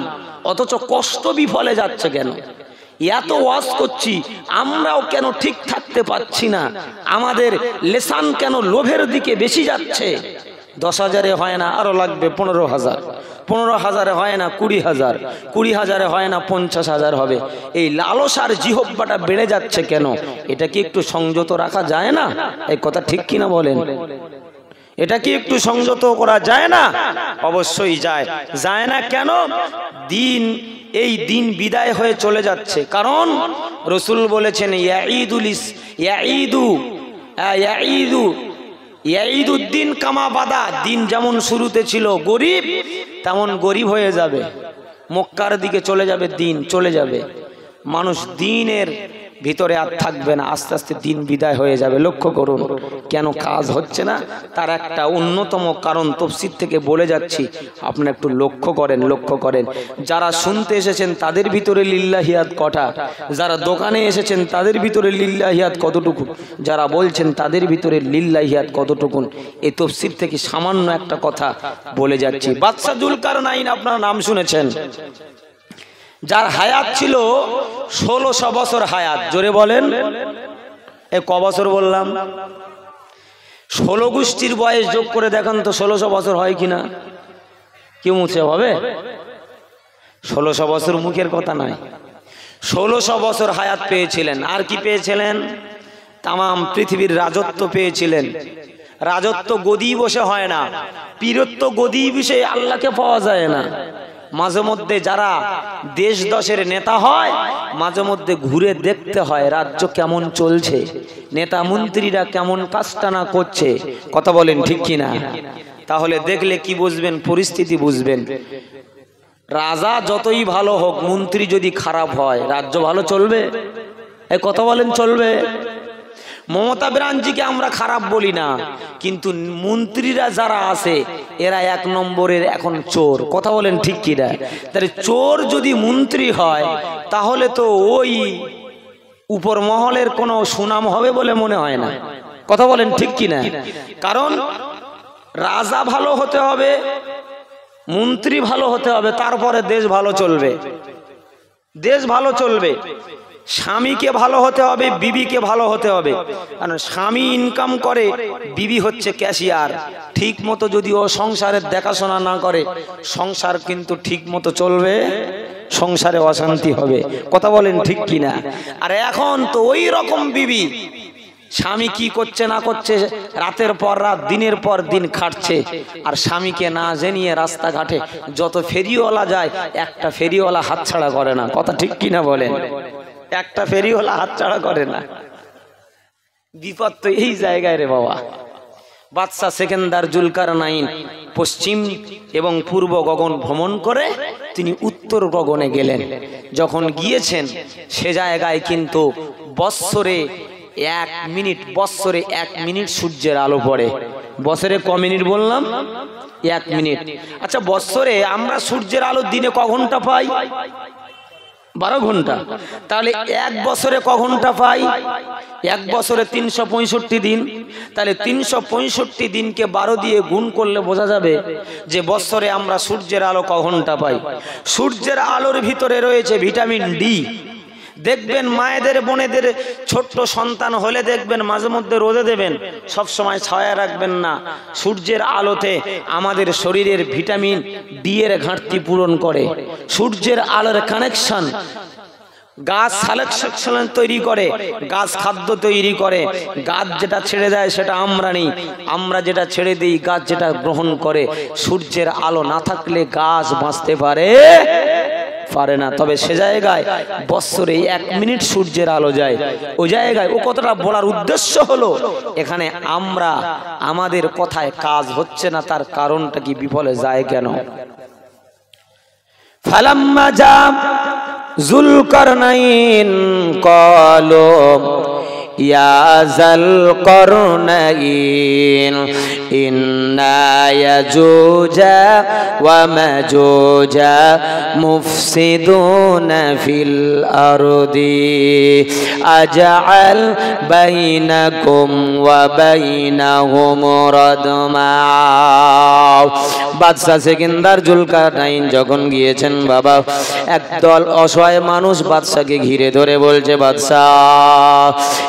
অথচ কষ্ট বিফলে যাচ্ছে কেন? এত ওয়াজ করছি আমরাও কেন ঠিক থাকতে পারছি না? আমাদের লেসান কেন লোভের দিকে বেশি যাচ্ছে? 10,000-এ হয় না, আরও লাগবে 15,000, 15,000-এ হয় না 20,000, 20,000-এ হয় না 50,000 হবে। এই লালসার জিহ্বাটা বেড়ে যাচ্ছে কেন? এটা কি একটু সংযত রাখা যায় না? এই কথা ঠিক কিনা বলেন? এটা কি একটু সংযত করা যায় না? অবশ্যই যায়। যায় না কেন? এই দিন বিদায় হয়ে চলে যাচ্ছে। কারণ রাসূল বলেছেন ইয়াঈদুদ্দিন কামা বাদা, দিন যেমন শুরুতে ছিল গরিব, তেমন গরিব হয়ে যাবে, মক্কার দিকে চলে যাবে, দিন চলে যাবে, মানুষ দিনের ভিতরে আর থাকবে না, আস্তে আস্তে দিন বিদায় হয়ে যাবে। লক্ষ্য করুন কেন কাজ হচ্ছে না, তার একটা অন্যতম কারণ তাফসীর থেকে বলে যাচ্ছি, আপনারা একটু লক্ষ্য করেন। যারা শুনতে এসেছেন তাদের ভিতরে লিল্লাহিয়াত কটা, যারা দোকানে এসেছেন তাদের ভিতরে লিল্লাহিয়াত কতটুকু, যারা বলছেন তাদের ভিতরে লিল্লাহিয়াত কতটুকু, এই তাফসীর থেকে সামান্য একটা কথা বলে যাচ্ছি। বাদশা যুলকারনাইন আপনারা নাম শুনেছেন, যার হায়াত ছিল 1600 বছর হায়াত। জোরে বলেন, এ ক বছর বললাম? 16 গোষ্ঠীর বয়স যোগ করে দেখেন তো 1600 বছর হয় কিনা? কেউ মুছে হবে? 1600 বছর মুখের কথা নয়, 1600 বছর হায়াত পেয়েছিলেন। আর কি পেয়েছিলেন? তামাম পৃথিবীর রাজত্ব পেয়েছিলেন। রাজত্ব গদি বসে হয় না, পীরত্ব গদি বিষয়ে আল্লাহকে পাওয়া যায় না। মাঝে মধ্যে যারা দেশ দশের নেতা হয়, মাঝে মধ্যে ঘুরে দেখতে হয় রাজ্য কেমন চলছে, নেতা মন্ত্রীরা কেমন কাজটানা করছে। কথা বলেন ঠিক কিনা? তাহলে দেখলে কি বুঝবেন? পরিস্থিতি বুঝবেন। রাজা যতই ভালো হোক, মন্ত্রী যদি খারাপ হয়, রাজ্য ভালো চলবে? এই কথা বলেন, চলবে? মমতা ব্যানার্জিকে আমরা খারাপ বলি না, কিন্তু মন্ত্রীরা যারা আছে এরা 1 নম্বরের এখন চোর। কথা বলেন ঠিক কিনা? তাহলে চোর যদি মন্ত্রী হয়, তাহলে তো ওই উপর মহলের কোনো সুনাম হবে বলে মনে হয় না। কথা বলেন ঠিক কিনা? কারণ রাজা ভালো হতে হবে, মন্ত্রী ভালো হতে হবে, তারপরে দেশ ভালো চলবে। দেশ ভালো চলবে। স্বামীকে ভালো হতে হবে, বিবিকে ভালো হতে হবে। কারণ স্বামী ইনকাম করে, বিবি হচ্ছে ক্যাশিয়ার। ঠিক মতো যদি ও সংসারের দেখাশোনা না করে, সংসার কিন্তু ঠিক মতো চলবে, সংসারে অশান্তি হবে। কথা বলেন ঠিক কিনা? আর এখন তো ওই রকম বিবি, স্বামী কি করছে না করছে, রাতের পর রাত দিনের পর দিন খাটছে, আর স্বামীকে না জানিয়ে রাস্তাঘাটে যত ফেরিওয়ালা যায়, একটা ফেরিওয়ালা হাতছাড়া করে না। কথা ঠিক কিনা বলেন? একটা ফেরিওয়ালা হাতছাড়া করে না। বিপদ তো এই জায়গায় রে বাবা। বাদশা সেকেন্দার জুলকারনাইন পশ্চিম এবং পূর্ব গগন ভ্রমণ করে তিনি উত্তর গগনে গেলেন। যখন গিয়েছেন সে জায়গায় কিন্তু বৎসরে 1 মিনিট সূর্যের আলো পড়ে। বছরে ক মিনিট বললাম? 1 মিনিট। আচ্ছা, বৎসরে আমরা সূর্যের আলো দিনে ক ঘন্টা পাই? 12 ঘন্টা। তাহলে 1 বছরে ক ঘন্টা পাই? 1 বছরে 365 দিন। তাহলে 365 দিনকে 12 দিয়ে গুণ করলে বোঝা যাবে যে বছরে আমরা সূর্যের আলো ক ঘন্টা পাই। সূর্যের আলোর ভিতরে রয়েছে ভিটামিন ডি। দেখবেন মায়েদের বোনেদের ছোট্ট সন্তান হলে দেখবেন মাঝে মধ্যে রোদে দেবেন, সব সময় ছায়া রাখবেন না। সূর্যের আলোতে আমাদের শরীরের ভিটামিন ডি এর ঘাটতি পূরণ করে। সূর্যের আলোর কানেকশন গাছ সালেকশন তৈরি করে, গাছ খাদ্য তৈরি করে। গাছ যেটা ছেড়ে দেয় সেটা আমরা নিই, আমরা যেটা ছেড়ে দিই গাছ যেটা গ্রহণ করে। সূর্যের আলো না থাকলে গাছ বাঁচতে পারে না। তবে সে জায়গায় বছরে 1 মিনিট সূর্যের আলো যায়। ওই জায়গায় ও কথাটা বলার উদ্দেশ্য হলো, এখানে আমরা আমাদের কথায় কাজ হচ্ছে না, তার কারণটা কি, বিফলে যায় কেন? ফালাম্মা জা যুলকারনাইন ক্বালু ইয়া যাল করনাইন ইন্না ইয়াজুজা ওয়া মাজুজা মুফসিদুনা ফিল আরদি আজআল বাইনাকুম ওয়া বাইনাহুম রাদমা। বাদশা সেকেন্দার জুলকারনাইন যখন গিয়েছেন বাবা, একদল অসহায় মানুষ বাদশাকে ঘিরে ধরে বলছে, বাদশাহ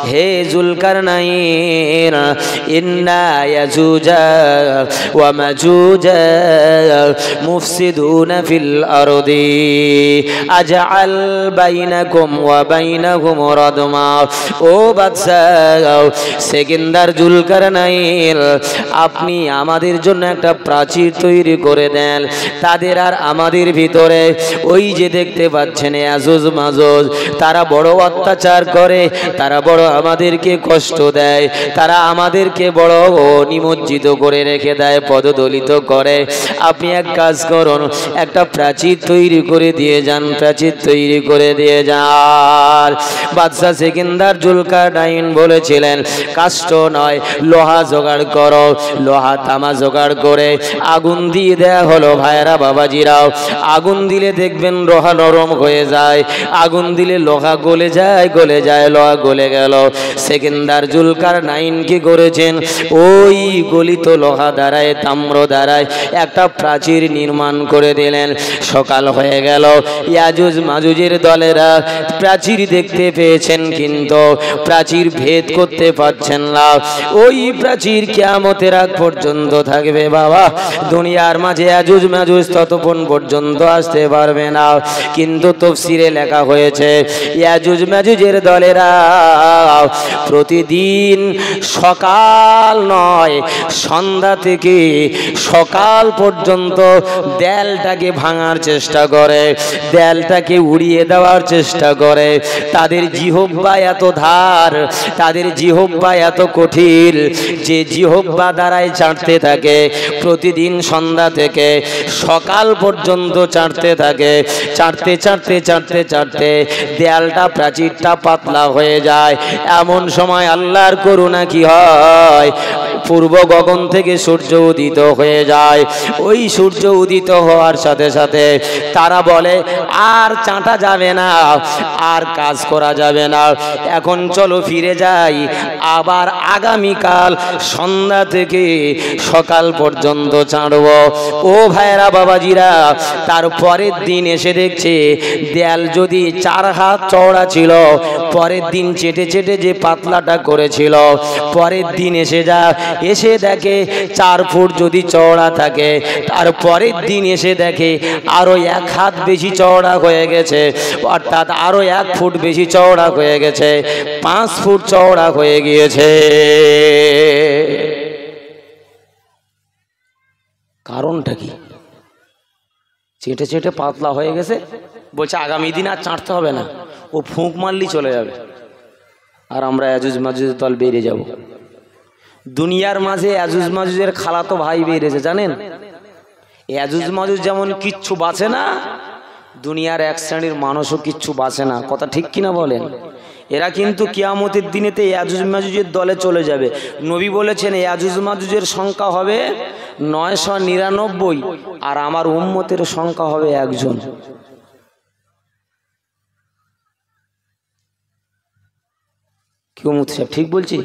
হে জুলকারনাইন, ইন্না ইয়াজুজা ওয়া মাজুজা মুফসিদুনা ফিল আরদি আজআল বাইনাকুম ওয়া বাইনাহুম রাদমা। ও বাদশাহ সেকেন্দার জুলকারনাইন, আপনি আমাদের জন্য একটা প্রাচীর তৈরি করে দেন, তাদের আর আমাদের ভিতরে ওই যে দেখতে পাচ্ছেন ইয়াজুজ মাজুজ, তারা বড় অত্যাচার করে, তারা বড় আমাদেরকে কষ্ট দেয়, তারা আমাদেরকে বড় নিমজ্জিত করে রেখে দেয়, পদদলিত করে। আপনি এক কাজ করুন, একটা প্রাচীর তৈরি করে দিয়ে যান, প্রাচীর তৈরি করে দিয়ে যান। বাদশা সেকেন্দার জুলকারনাইন বলেছিলেন, কাষ্ঠ নয় লোহা জোগাড় করো। লোহা তামা জোগাড় করে আগুন দিয়ে দেয়া হলো। ভাইরা বাবাজিরাও, আগুন দিলে দেখবেন লোহা নরম হয়ে যায়, আগুন দিলে লোহা গলে যায়, গলে যায়, লোহা গলে গেল। সেকেন্দার জুলকারনাইন কি করেছেন, ওই গলিত লোহা দ্বারায়, তাম্র দ্বারায় একটা প্রাচীর নির্মাণ করে দিলেন। সকাল হয়ে গেল, ইয়াজুজ মাজুজের দলেরা প্রাচীর দেখতে পেয়েছেন, কিন্তু প্রাচীর ভেদ করতে পারছেন না। ওই প্রাচীর কিয়ামতের আগ পর্যন্ত থাকবে বাবা, দুনিয়ার মাঝে ইয়াজুজ মাজুজ ততক্ষণ পর্যন্ত আসতে পারবে না। কিন্তু তাফসীরে লেখা হয়েছে, ইয়াজুজ মাজুজের দলেরা প্রতিদিন সকাল নয়, সন্ধ্যা থেকে সকাল পর্যন্ত দেয়ালটাকে ভাঙার চেষ্টা করে, দেয়ালটাকে উড়িয়ে দেওয়ার চেষ্টা করে। তাদের জিহ্বা এত ধার, তাদের জিহ্বা এত কঠিন যে জিহ্বা দ্বারাই চাটতে থাকে, প্রতিদিন সন্ধ্যা থেকে সকাল পর্যন্ত চাটতে থাকে। চাটতে চাটতে চাটতে চাটতে দেয়ালটা, প্রাচীরটা পাতলা হয়ে যায়। এমন সময় আল্লাহর করুণা কি হয়, পূর্ব গগন থেকে সূর্য উদিত হয়ে যায়। ওই সূর্য উদিত হওয়ার সাথে সাথে তারা বলে, আর চাটা যাবে না, আর কাজ করা যাবে না, এখন চলো ফিরে যাই, আবার আগামীকাল সন্ধ্যা থেকে সকাল পর্যন্ত চাঁড়ব। ও ভাইরা বাবাজিরা, তার পরের দিন এসে দেখছে দেয়াল যদি 4 হাত চওড়া ছিল, পরের দিন চেটে চেটে যে পাতলাটা করেছিল, পরের দিন এসে দেখে 4 ফুট যদি চওড়া থাকে, তার পরের দিন এসে দেখে আরো 1 হাত বেশি চওড়া হয়ে গেছে, অর্থাৎ আরো 1 ফুট বেশি চওড়া হয়ে গেছে, 5 ফুট চওড়া হয়ে গিয়েছে। কারণটা কি? চেটে চেটে পাতলা হয়ে গেছে, বলছে আগামী দিন আর চাটতে হবে না, ও ফুঁক মারলি চলে যাবে, আর আমরা ইয়াজুজ মাজুজের দল বেরিয়ে যাব। দুনিয়ার মাঝে ইয়াজুজ মাজুজের খালাতো ভাই বেরিয়েছে, জানেন? ইয়াজুজ মাজুজ যেমন কিচ্ছু বাঁচে না, দুনিয়ার এক শ্রেণীর মানুষও কিচ্ছু বাঁচে না। কথা ঠিক কিনা বলেন? এরা কিন্তু কিয়ামতের দিনেতে ইয়াজুজ মাজুজের দলে চলে যাবে। নবী বলেছেন ইয়াজুজ মাজুজের সংখ্যা হবে 999, আর আমার উম্মতের সংখ্যা হবে 1 জন। কি উম্মত সাহেব ঠিক বলছি?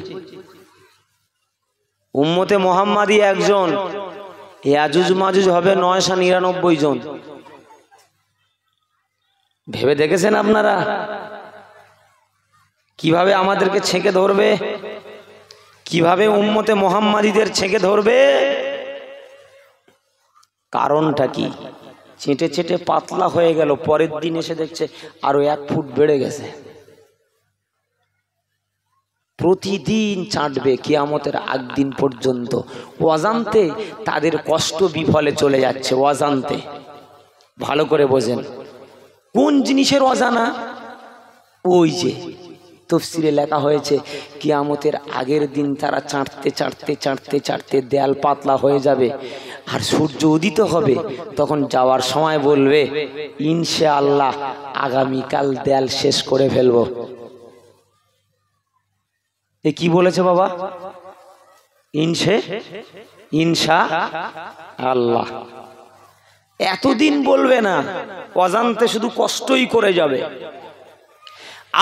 উম্মতে মুহাম্মাদি 1 জন, ইয়াজুজ মাজুজ হবে 999 জন। ভেবে দেখেছেন আপনারা কিভাবে আমাদেরকে ছেঁকে ধরবে, কিভাবে উম্মতে মুহাম্মাদিদের ছেঁকে ধরবে? কারণটা কি? চেটে চেটে পাতলা হয়ে গেল, পরের দিন এসে দেখছে আরো 1 ফুট বেড়ে গেছে। প্রতিদিন চাটবে কিয়ামতের আগ দিন পর্যন্ত, অজান্তে তাদের কষ্ট বিফলে চলে যাচ্ছে, অজান্তে। ভালো করে বোঝেন কোন জিনিসের অজানা। ওই যে তাফসীরে লেখা হয়েছে কিয়ামতের আগের দিন তারা চাটতে চাটতে চাটতে চাটতে দেয়াল পাতলা হয়ে যাবে, আর সূর্য উদিত হবে, তখন যাওয়ার সময় বলবে ইনশাআল্লাহ আগামীকাল দেয়াল শেষ করে ফেলবো। এ কি বলেছে বাবা? ইনশা আল্লাহ। এতদিন বলবে না, অজান্তে শুধু কষ্টই করে যাবে।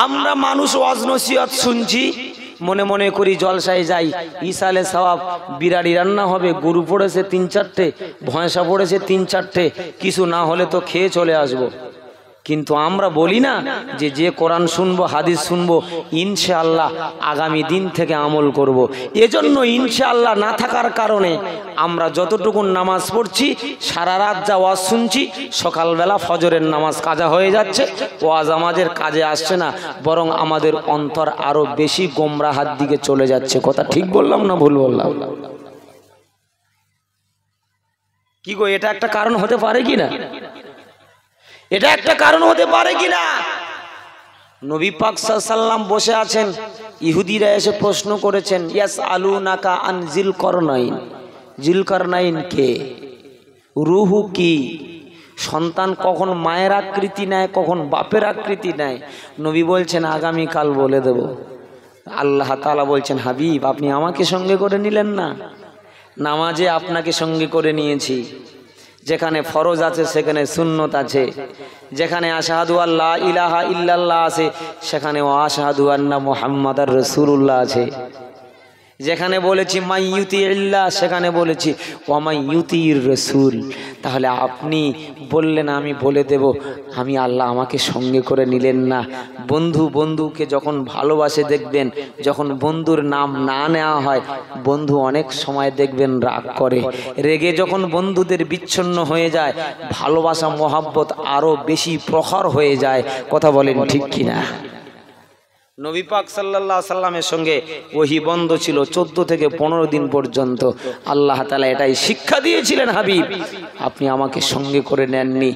আমরা মানুষ ওয়াজ নসিহত শুনছি, মনে মনে করি জলসায় যাই, ইসালে সওয়াব, বিরাড়ি রান্না হবে, গরু পড়েছে 3-4টে, ভয়সা পড়েছে 3-4টে, কিছু না হলে তো খেয়ে চলে আসবো। কিন্তু আমরা বলি না যে কোরআন শুনবো, হাদিস শুনবো, ইনশাআল্লাহ আগামী দিন থেকে আমল করব। এজন্য ইনশাআল্লাহ না থাকার কারণে আমরা যতটুকু নামাজ পড়ছি, সারা রাত যা ওয়াজ শুনছি, সকালবেলা ফজরের নামাজ কাজা হয়ে যাচ্ছে, ওয়াজ আমাদের কাজে আসছে না, বরং আমাদের অন্তর আরো বেশি গোমরাহার দিকে চলে যাচ্ছে। কথা ঠিক বললাম না ভুল বললাম? কি গো, এটা একটা কারণ হতে পারে কি না? এটা একটা কারণ হতে পারে কিনা? নবী পাক সাল্লাল্লাহু আলাইহি ওয়াসাল্লাম বসে আছেন, ইহুদিরা এসে প্রশ্ন করেছেন, ইয়াসআলুনাকা আন জিলকারনাইন। জিলকারনাইন কে? রুহু কি? সন্তান কখন মায়ের আকৃতি নেয়, কখন বাপের আকৃতি নেয়? নবী বলছেন আগামীকাল বলে দেব। আল্লাহ তাআলা বলছেন, হাবিব আপনি আমাকে সঙ্গে করে নিলেন না? নামাজে আপনাকে সঙ্গে করে নিয়েছি। যেখানে ফরজ আছে সেখানে সুন্নত আছে, যেখানে আশহাদু আল্লা ইলাহা ইল্লাল্লাহ আছে সেখানে আশহাদু আন্না মুহাম্মাদার রাসূলুল্লাহ আছে। যেখানে বলেছি মাইয়ুতি ইল্লাহ সেখানে বলেছি ওয়া মাইয়ুতির রাসূল। তাহলে আপনি বললেন আমি বলে দেব, আমি আল্লাহ আমাকে সঙ্গে করে নিলেন না। বন্ধুকে যখন ভালোবাসে দেখবেন, যখন বন্ধুর নাম না নেওয়া হয়, বন্ধু অনেক সময় দেখবেন রাগ করে। রেগে যখন বন্ধুদের বিচ্ছিন্ন হয়ে যায়, ভালোবাসা মহাব্বত আরো বেশি প্রখর হয়ে যায়। কথা বলেন ঠিক কিনা? নবী পাক সাল্লাল্লাহু আলাইহি সাল্লামের সঙ্গে ওহী বন্ধ ছিল 14 থেকে 15 দিন পর্যন্ত। আল্লাহ তাআলা এটাই শিক্ষা দিয়েছিলেন, হাবিব আপনি আমাকে সঙ্গে করে নেননি,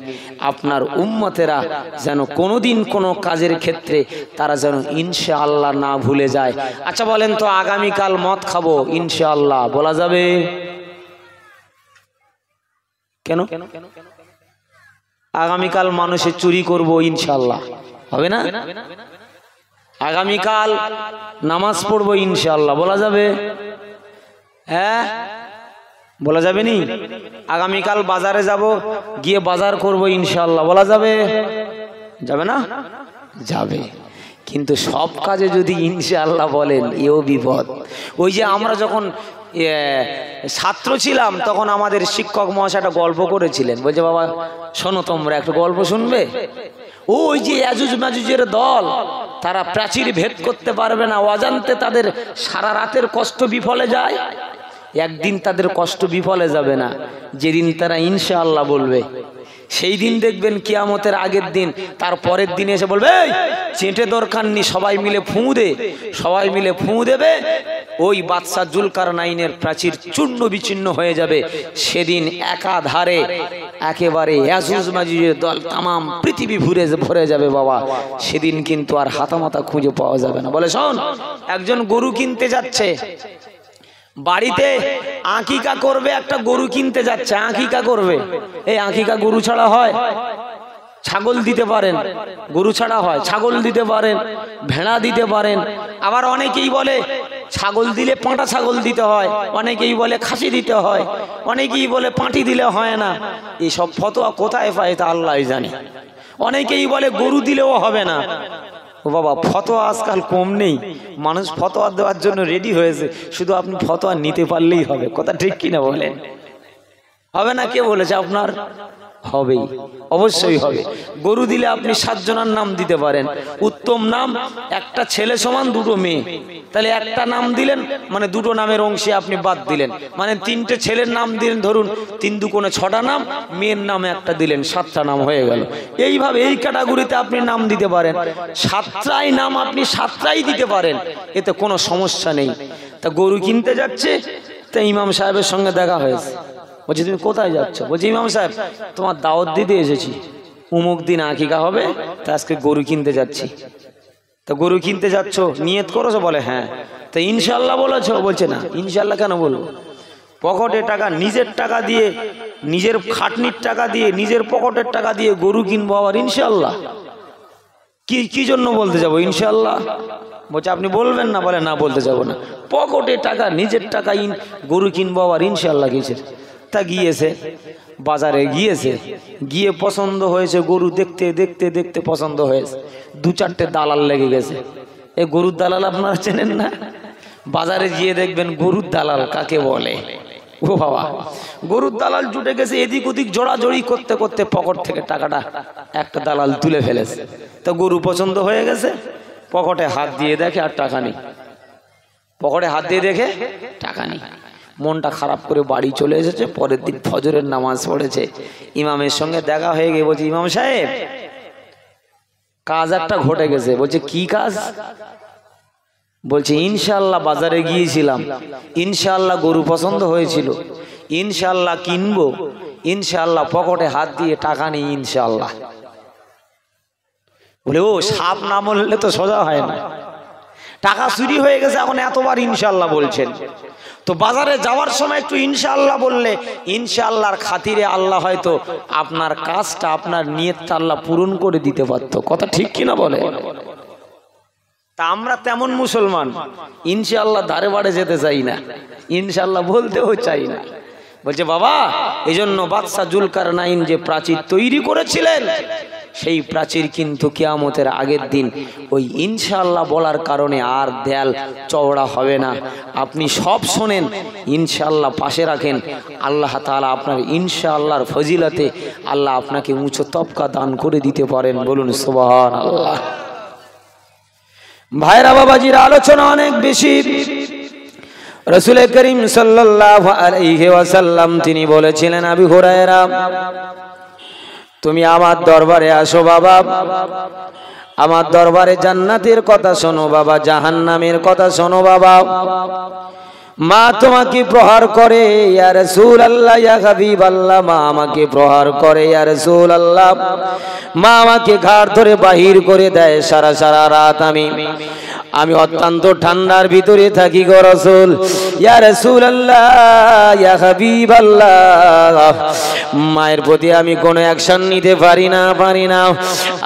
আপনার উম্মতেরা যেন কোনোদিন কোনো কাজের ক্ষেত্রে তারা যেন ইনশাআল্লাহ না ভুলে যায়। আচ্ছা বলেন তো, আগামীকাল মদ খাবো ইনশাআল্লাহ বলা যাবে কেন? আগামীকাল মানুষের চুরি করব ইনশাআল্লাহ হবে না? আগামীকাল নামাজ পড়বো ইনশাআল্লাহ বলা যাবে? হ্যাঁ বলা যাবে নি? আগামীকাল বাজারে যাব, গিয়ে বাজার করব ইনশাআল্লাহ বলা যাবে? যাবে না? যাবে। কিন্তু সব কাজে যদি ইনশাআল্লাহ বলেন এও বিপদ। ওই যে আমরা যখন ছাত্র ছিলাম তখন আমাদের শিক্ষক মহাশয় একটা গল্প করেছিলেন, বলছে বাবা শোনো তোমরা একটা গল্প শুনবে। ওই যে ইয়াজুজ মাজুজের দল, তারা প্রাচীর ভেদ করতে পারবে না, অজান্তে তাদের সারা রাতের কষ্ট বিফলে যায়। একদিন তাদের কষ্ট বিফলে যাবে না, যেদিন তারা ইনশাআল্লাহ বলবে, সেই দিন দেখবেন কিয়ামতের আগের দিন, তার পরের দিন এসে বলবে এই চেটে দরকার নেই, সবাই মিলে ফুঁ দে। সবাই মিলে ফুঁ দেবে, ওই বাদশা জুলকারনাইনের প্রাচীর চূর্ণ বিচ্ছিন্ন হয়ে যাবে। সেদিন একাধারে একেবারে ইয়াজুজ মাজুজের দল তামাম পৃথিবী ভরে যাবে বাবা। সেদিন কিন্তু আর হাতামাতা খুঁজে পাওয়া যাবে না। বলে শোন, একজন গরু কিনতে যাচ্ছে, বাড়িতে আকিকা করবে, একটা গরু কিনতে যাচ্ছে, আকিকা করবে। এই আকিকা গরু ছাড়া হয়? ছাগল দিতে পারেন, গরু ছাড়া হয়? ছাগল দিতে পারেন, ভেড়া দিতে পারেন। আবার অনেকেই বলে ছাগল দিলে পাঁটা ছাগল দিতে হয়, অনেকেই বলে খাসি দিতে হয়, অনেকেই বলে পাঁটি দিলে হয় না। এইসব ফতোয়া কোথায় পায় তা আল্লাহই জানে। অনেকেই বলে গরু দিলেও হবে না। ও বাবা, ফতোয়া আজকাল কম নেই, মানুষ ফতোয়া দেওয়ার জন্য রেডি হয়েছে, শুধু আপনি ফতোয়া নিতে পারলেই হবে। কথা ঠিক কিনা বলেন? হবে না? কে বলেছে আপনার? হবেই, অবশ্যই হবে। গরু দিলে আপনি 7 জনের নাম দিতে পারেন। উত্তম নাম একটা ছেলে সমান 2 মেয়ে, তাহলে একটা নাম দিলেন মানে 2 নামের অংশে আপনি বাদ দিলেন, মানে 3টে ছেলের নাম দিলেন, ধরুন 3 দুগুণে 6টা নাম, মেয়ের নামে একটা দিলেন, 7টা নাম হয়ে গেল। এইভাবে এই ক্যাটাগরিতে আপনি নাম দিতে পারেন, 7টাই নাম আপনি 7টাই দিতে পারেন, এতে কোনো সমস্যা নেই। তা গরু কিনতে যাচ্ছে, তা ইমাম সাহেবের সঙ্গে দেখা হয়েছে। বলছি তুমি কোথায় যাচ্ছ? বলছি ইমাম সাহেব তোমার দাওয়াত দিতে এসেছি, অমুক দিন আকিকা হবে, তা আজকে গরু কিনতে যাচ্ছি। তা গরু কিনতে যাচ্ছ, নিয়ত করেছো? বলে হ্যাঁ। তা ইনশাআল্লাহ বলেছো? বলছে না। ইনশাআল্লাহ কেন বলবো? পকেটে টাকা, নিজের টাকা দিয়ে, নিজের খাটনির টাকা দিয়ে, নিজের পকেটের টাকা দিয়ে গরু কিনবো, আবার ইনশাআল্লাহ? কি জন্য বলতে যাবো ইনশাআল্লাহ? বলছে আপনি বলবেন না? বলে না বলতে যাবো না। পকেটে টাকা, নিজের টাকা, গরু কিনবো আবার ইনশাআল্লাহ কিসের? তা গিয়েছে, বাজারে গিয়েছে, গিয়ে পছন্দ হয়েছে গরু, দেখতে দেখতে দেখতে পছন্দ হয়েছে, 2-4টে দালাল লেগে গেছে। এই গরুর দালাল আপনারা চেনেন না? বাজারে গিয়ে দেখবেন গরুর দালাল কাকে বলে। ও বাবা, গরুর দালাল জুটে গেছে, এদিক ওদিক জোড়াজড়ি করতে করতে পকেট থেকে টাকাটা একটা দালাল তুলে ফেলেছে। তো গরু পছন্দ হয়ে গেছে, পকেটে হাত দিয়ে দেখে আর টাকা নেই, পকেটে হাত দিয়ে দেখে টাকা নেই। মনটা খারাপ করে বাড়ি চলে এসেছে। পরের দিন ফজরের নামাজ পড়েছে, ইমামের সঙ্গে দেখা হয়ে গিয়ে বলছে, ইমাম সাহেব কাজ একটা ঘটে গেছে। বলছে কি কাজ? বলছে ইনশাআল্লাহ বাজারে গিয়েছিলাম, ইনশাআল্লাহ গরু পছন্দ হয়েছিল, ইনশাআল্লাহ কিনবো, ইনশাআল্লাহ পকেটে হাত দিয়ে টাকা নেই ইনশাআল্লাহ। বলে ও সাপ না বললে তো সোজা হয় না, টাকা চুরি হয়ে গেছে, এখন এতবার ইনশাআল্লাহ বলছেন। তো বাজারে যাওয়ার সময় একটু ইনশাআল্লাহ বললে ইনশাআল্লাহর খাতিরে আল্লাহ হয়তো আপনার কাজটা, আপনার নিয়তটা আল্লাহ পূরণ করে দিতে পারতো। কথা ঠিক কিনা বলে? তা আমরা তেমন মুসলমান, ইনশাআল্লাহ ধারে বাড়ে যেতে চাই না, ইনশাআল্লাহ বলতেও চাই না। বলছে বাবা, এই জন্য বাদশা জুলকারনাইন যে প্রাচীর তৈরি করেছিলেন, সেই প্রাচীর কিন্তু কিয়ামতের আগের দিন ওই ইনশাআল্লাহ বলার কারণে আর দেয়াল চওড়া হবে না। আপনি সব শোনেন, ইনশাআল্লাহ পাশে রাখেন, আল্লাহ তাআলা আপনার ইনশাআল্লাহর ফজিলতে আল্লাহ আপনাকে উঁচু তবকা দান করে দিতে পারেন। বলুন সুবহানাল্লাহ। ভাইরা বাবাজির আলোচনা অনেক বেশি। রাসূল করিম সাল্লাল্লাহু আলাইহি ওয়াসাল্লাম তিনি বলেছিলেন, আবু হুরায়রা তুমি আমার দরবারে আসো বাবা, আমার দরবারে জান্নাতের কথা শোনো বাবা, জাহান্নামের কথা শোনো বাবা। মা তোমাকে প্রহার করে ইয়া রাসূলুল্লাহ, ইয়া হাবিবাল্লাহ, মা আমাকে প্রহার করে ইয়া রাসূলুল্লাহ, মা আমাকে ঘাড় ধরে বাহির করে দেয়। সারা সারা রাত আমি অত্যন্ত ঠান্ডার ভিতরে থাকি গো রাসূল, ইয়া রাসূলুল্লাহ, ইয়া হাবিবাল্লাহ, মায়ের প্রতি আমি কোনো অ্যাকশন নিতে পারি না।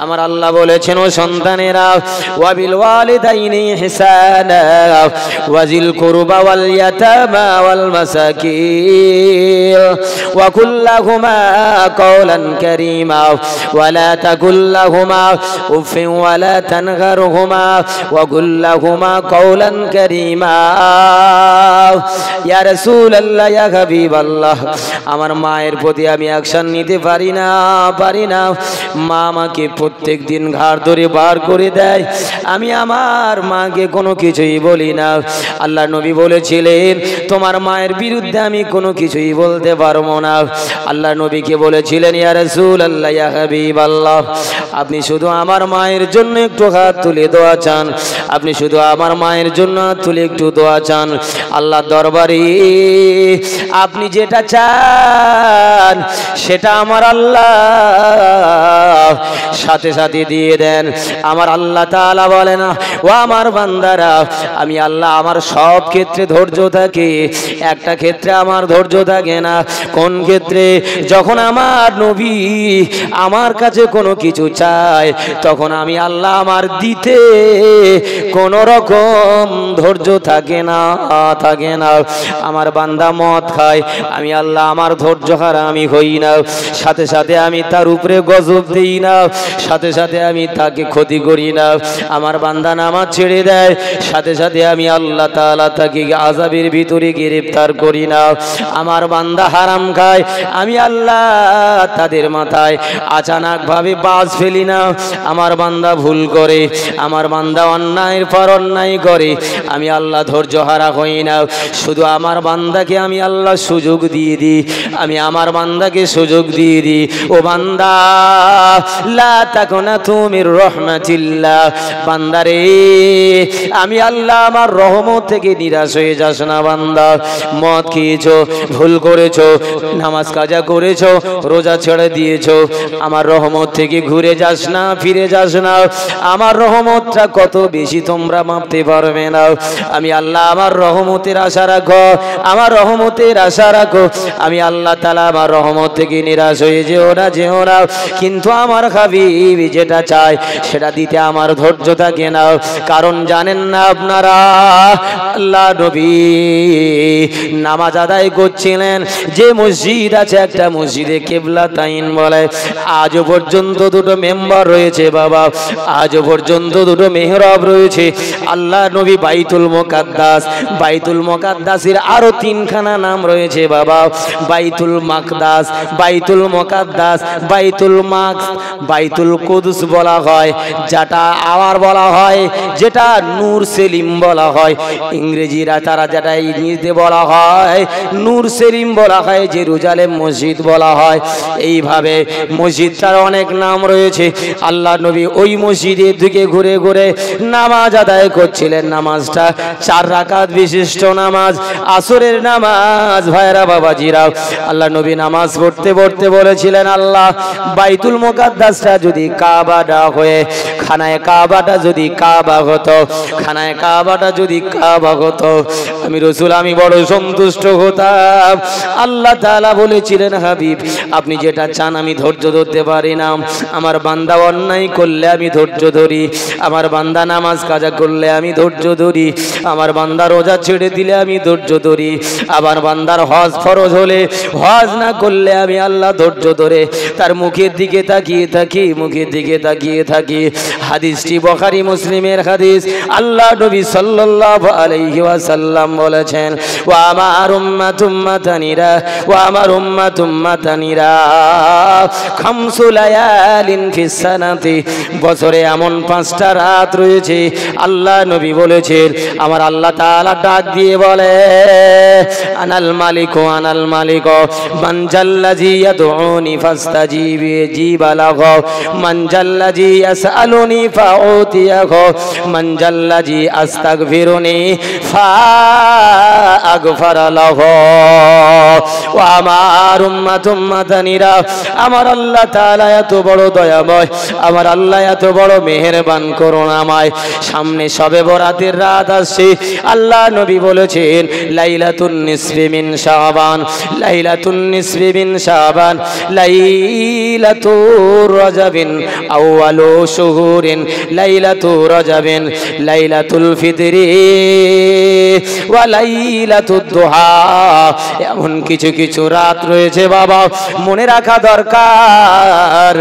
আমার আল্লাহ বলেছেন, ও সন্তানেরা, ওয়াবিল ওয়ালিদাইনি ইহসানা ওয়াজিল কুরবা ওয়াল ইয়াতামা ওয়াল মাসাকিন ওয়া কুল্লাহুমা কাওলান কারীমা ওয়া লা তাকুল্লাহুমা উফিন ওয়া লা তানহারহুমা ওয়া কুল্লাহুমা কাওলান কারীমা। ইয়া রাসূলুল্লাহ, ইয়া হাবিবাল্লাহ, আমার মায়ের প্রতি আমি অ্যাকশন নিতে পারি না। মা আমাকে প্রত্যেক দিন ঘাড় ধরে বার করে দেয়, আমি আমার মাকে কোনো কিছুই বলি না। আল্লাহ নবী বলেছিলেন, তোমার মায়ের বিরুদ্ধে আমি কোনো কিছুই বলতে পারবো না। আল্লাহ নবীকে বলেছিলেন, ইয়া রাসূলুল্লাহ, ইয়া হাবিবাল্লাহ, আপনি শুধু আমার মায়ের জন্য একটু হাত তুলে দোয়া চান, আপনি শুধু আমার মায়ের জন্য হাত তুলে একটু দোয়া চান। আল্লাহ দরবারে আপনি যেটা চান সেটা আমার আল্লাহ সাথে সাথে দিয়ে দেন। আমার আল্লাহ তাআলা বলেন, ও আমার বান্দারা, আমি আল্লাহ আমার সব ক্ষেত্রে ধৈর্য থাকে, একটা ক্ষেত্রে আমার ধৈর্য থাকে না। কোন ক্ষেত্রে? যখন আমার নবী আমার কাছে কোনো কিছু চায়, তখন আমি আল্লাহ আমার দিতে কোনো রকম ধৈর্য থাকে না। আমার বান্দা মদ খায়, আমি আল্লাহ আমার ধৈর্য হারা আমি হই না, সাথে সাথে আমি তার উপরে গজব দেই না, সাথে সাথে আমি তাকে ক্ষতি করি না। আমার বান্দা নামাজ ছেড়ে দেয়, সাথে সাথে আমি আল্লাহ তাআলা তাকে আযাবের ভিতরে গ্রেফতার করি না। আমার বান্দা হারাম খায়, আমি আল্লাহ তাদের মাথায় আচানক ভাবে বাজ ফেলি না। আমার বান্দা ভুল করে, আমার বান্দা অন্যায়ের পর অন্যায় করে, আমি আল্লাহ ধৈর্য হারা হই না। শুধু আমার বান্দাকে আমি আল্লাহ সুযোগ দিয়ে দিই, আমি আমার বান্দাকে সুযোগ দিয়ে দিই, ও বান্দা লা তাকুনাতু মির রাহমাতিল্লাহ, বান্দারে আমি আল্লাহ আমার রহমত থেকে নিরাশ হয়ে যাস না। বান্দা মদ খেয়েছো, ভুল করেছো, নামাজ কাজা করেছো, রোজা ছেড়ে দিয়েছো, আমার রহমত থেকে ঘুরে যাস না, ফিরে যাস না। আমার রহমতটা কত বেশি তোমরা মাপতে পারবে না। আমি আল্লাহ আমার রহমতের আশা রাখো, আমার রহমতের আশা রাখো। আমি আল্লাহ তাআলা আমার রহমত থেকে নিরাশ হয়ে যেও না, কিন্তু আমার হাবিব যেটা চায় সেটা দিতে আমার ধৈর্য থাকে না। কারণ জানেন না আপনারা, আল্লাহ নবী নামাজ আদায় করছিলেন, যে মসজিদ আছে একটা মসজিদে কিবলাতাইন বলে, আজও পর্যন্ত দুটো মেম্বার রয়েছে বাবা, আজও পর্যন্ত দুটো মেহরাব রয়েছে। আল্লাহ নবী বাইতুল মুকাদ্দাসের আরো তিনখানা নাম রয়েছে বাবা, বাইতুল মাকদাস, বাইতুল মুকাদ্দাস, বাইতুল কুদস বলা হয়, যেটা আবার বলা হয় যেটা নূর সেলিম বলা হয়। ইংরেজিরা তারা যেটা ইংরেজিতে বলা হয় নূর সেলিম বলা হয়, জেরুজালেম মসজিদ বলা হয়। এইভাবে মসজিদটার অনেক নাম রয়েছে। আল্লাহ নবী ওই মসজিদের দিকে ঘুরে ঘুরে নামাজ আদায় করছিলেন। নামাজটা 4 রাকাত বিশিষ্ট নামাজ, আসরের নামাজ। ভাইরা বাবাজিরা, আল্লাহ নবী নামাজ পড়তে পড়তে বলেছিলেন, আল্লাহ বাইতুল মুকাদ্দাসটা যদি কাবা না হয়ে খানায় কাবাটা যদি কাবা হতো, খানায় কাবাটা যদি কাবা হতো, আমি রাসূল আমি বড় সন্তুষ্ট হতাম। আল্লাহ তাআলা বলেছিলেন, হাবিব আপনি যেটা চান আমি ধৈর্য ধরতে পারি না। আমার বান্দা অন্যায় করলে আমি ধৈর্য ধরি, আমার বান্দা নামাজ কাজা করলে আমি ধৈর্য ধরি, আমার বান্দা রোজা ছেড়ে দিলে আমি ধৈর্য ধরি, আমার বান্দার হজ ফরজ হলে হজ না করলে আমি আল্লাহ ধৈর্য ধরে তার মুখের দিকে তাকিয়ে থাকি, মুখের দিকে তাকিয়ে থাকি। হাদিসটি বুখারী মুসলিমের হাদিস। আল্লাহ নবী সাল্লাল্লাহু আলাইহি ওয়াসাল্লাম বলেছেন, ওয়া আমার উম্মাতুম্মাতানিরা খামসু লায়ালিন ফিস সানাতি, বছরে এমন 5টা রাত রয়েছে। আল্লাহ নবী বলেছেন, আমার আল্লাহ তাআলা ডাক দিয়ে বলে, আনাল মালিকু মান জাল্লাযী ইয়াদউনি ফাস্তাজিবা লাহু, মান জাল্লাযী ইয়াসআলুনি ফাউতিয়াহু, মান জাল্লাযী আস্তাগফিরুনি ফাআগফারা লাহু। ও আমার উম্মাতুম্মাতানিরা, আমার আল্লাহ তাআলা এত বড় দয়াময়, আমার আল্লাহ এত বড় মেহেরবান করুণাময়। সামনে শবে বরাতের রাত আসছে। আল্লাহ নবী বলেছেন, লাইলাতুন নিসফি মিন শাবান, লাইলাতুন নিসফি মিন শাবান, লাইলাতুর রাজাবিন আউয়ালু শুহুরিন, লাইলাতুর রাজাবিন, লাইলাতুল ফিতরি ওয়া লাইলাতুদ দুহা। এমন কিছু কিছু রাত রয়েছে বাবা, মনে রাখা দরকার।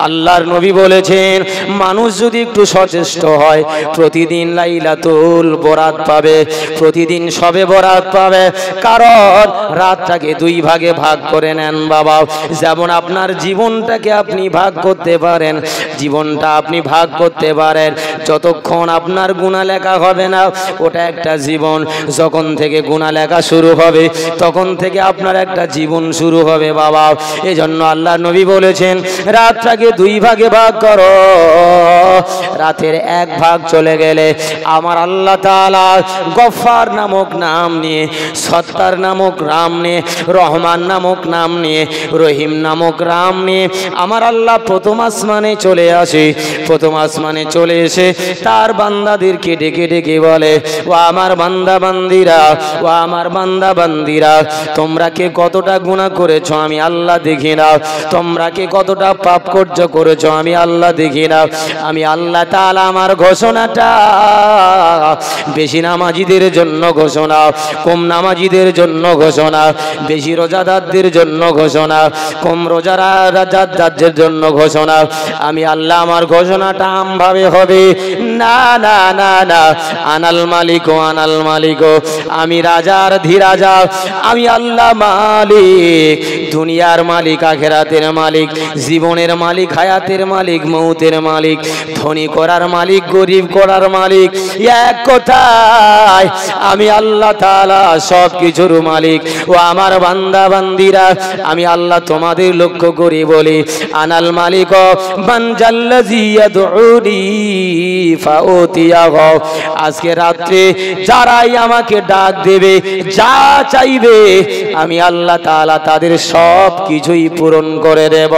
আল্লাহর নবী বলেছেন, মানুষ যদি একটু সচেষ্ট হয় প্রতিদিন লাইলাতুল বরাত পাবে, প্রতিদিন শবে বরাত পাবে। কারণ রাতটাকে 2 ভাগে ভাগ করে নেন বাবা। যেমন আপনার জীবনটাকে আপনি ভাগ করতে পারেন, জীবনটা আপনি ভাগ করতে পারেন। যতক্ষণ আপনার গুনাহ লেখা হবে না ওটা একটা জীবন, যখন থেকে গুনাহ লেখা শুরু হবে তখন থেকে আপনার একটা জীবন শুরু হবে বাবা। এজন্য আল্লাহ নবী বলেছেন, রাতটাকে 2 ভাগে ভাগ করো। রাতের 1 ভাগ চলে গেলে আমার আল্লাহ তাআলা গফফার নামক নাম নিয়ে, সত্তার নামক নাম নিয়ে, রহমান নামক নাম নিয়ে, রহিম নামক নাম নিয়ে আমার আল্লাহ প্রথম আসমানে চলে আসে। প্রথম আসমানে চলে এসে তার বান্দাদেরকে ডেকে ডেকে বলে, ও আমার বান্দা বান্দিরা, ও আমার বান্দা বান্দিরা, তোমরা কে কতটা গুনাহ করেছো আমি আল্লাহ দেখি না, তোমরা কে কতটা পাপ করেছো আমি আল্লাহ দেখি না। আমি আল্লাহ তাআলা আমার ঘোষণাটা বেশি নামাজীদের জন্য ঘোষণা, কম নামাজীদের জন্য ঘোষণা, বেশি রোজাদারদের জন্য ঘোষণা, কম রোজাদারদের জন্য ঘোষণা। আমি আল্লাহ আমার ঘোষণাটা আমভাবে হবে না, না না না। আনাল মালিক, আনাল মালিক, আমি রাজার ধীরাজা, আমি আল্লাহ মালিক, দুনিয়ার মালিক, আখিরাতের মালিক, জীবনের মালিক, হায়াতের মালিক, মৌতের মালিক, ধনী করার মালিক, গরিব করার মালিক। এক কথায় আমি আল্লাহ তাআলা সব কিছুর মালিক। ও আমার বান্দা বান্দিরা, আমি আল্লাহ তোমাদের লক্ষ্য করি বলি, আনাল মালিক মান জাল্লাযী ইয়াদউনি ফাউতিয়াহু। আজকে রাত্রে যারাই আমাকে ডাক দেবে, যা চাইবে আমি আল্লাহ তাআলা তাদের সব কিছুই পূরণ করে দেব।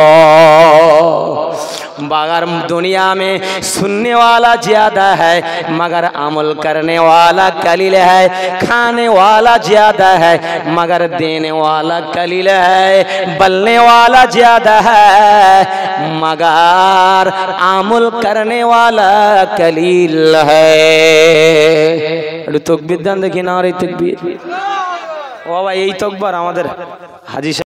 मगर दुनिया में सुनने वाला ज्यादा है मगर अमल करने वाला कलील है, खाने वाला ज्यादा है मगर देने वाला कलील है, बलने वाला ज्यादा है मगर अमल करने वाला कलील है। तकबीर दान देखी ना रे तकबीर। ও বাবা এই তকবার আমাদের হাজী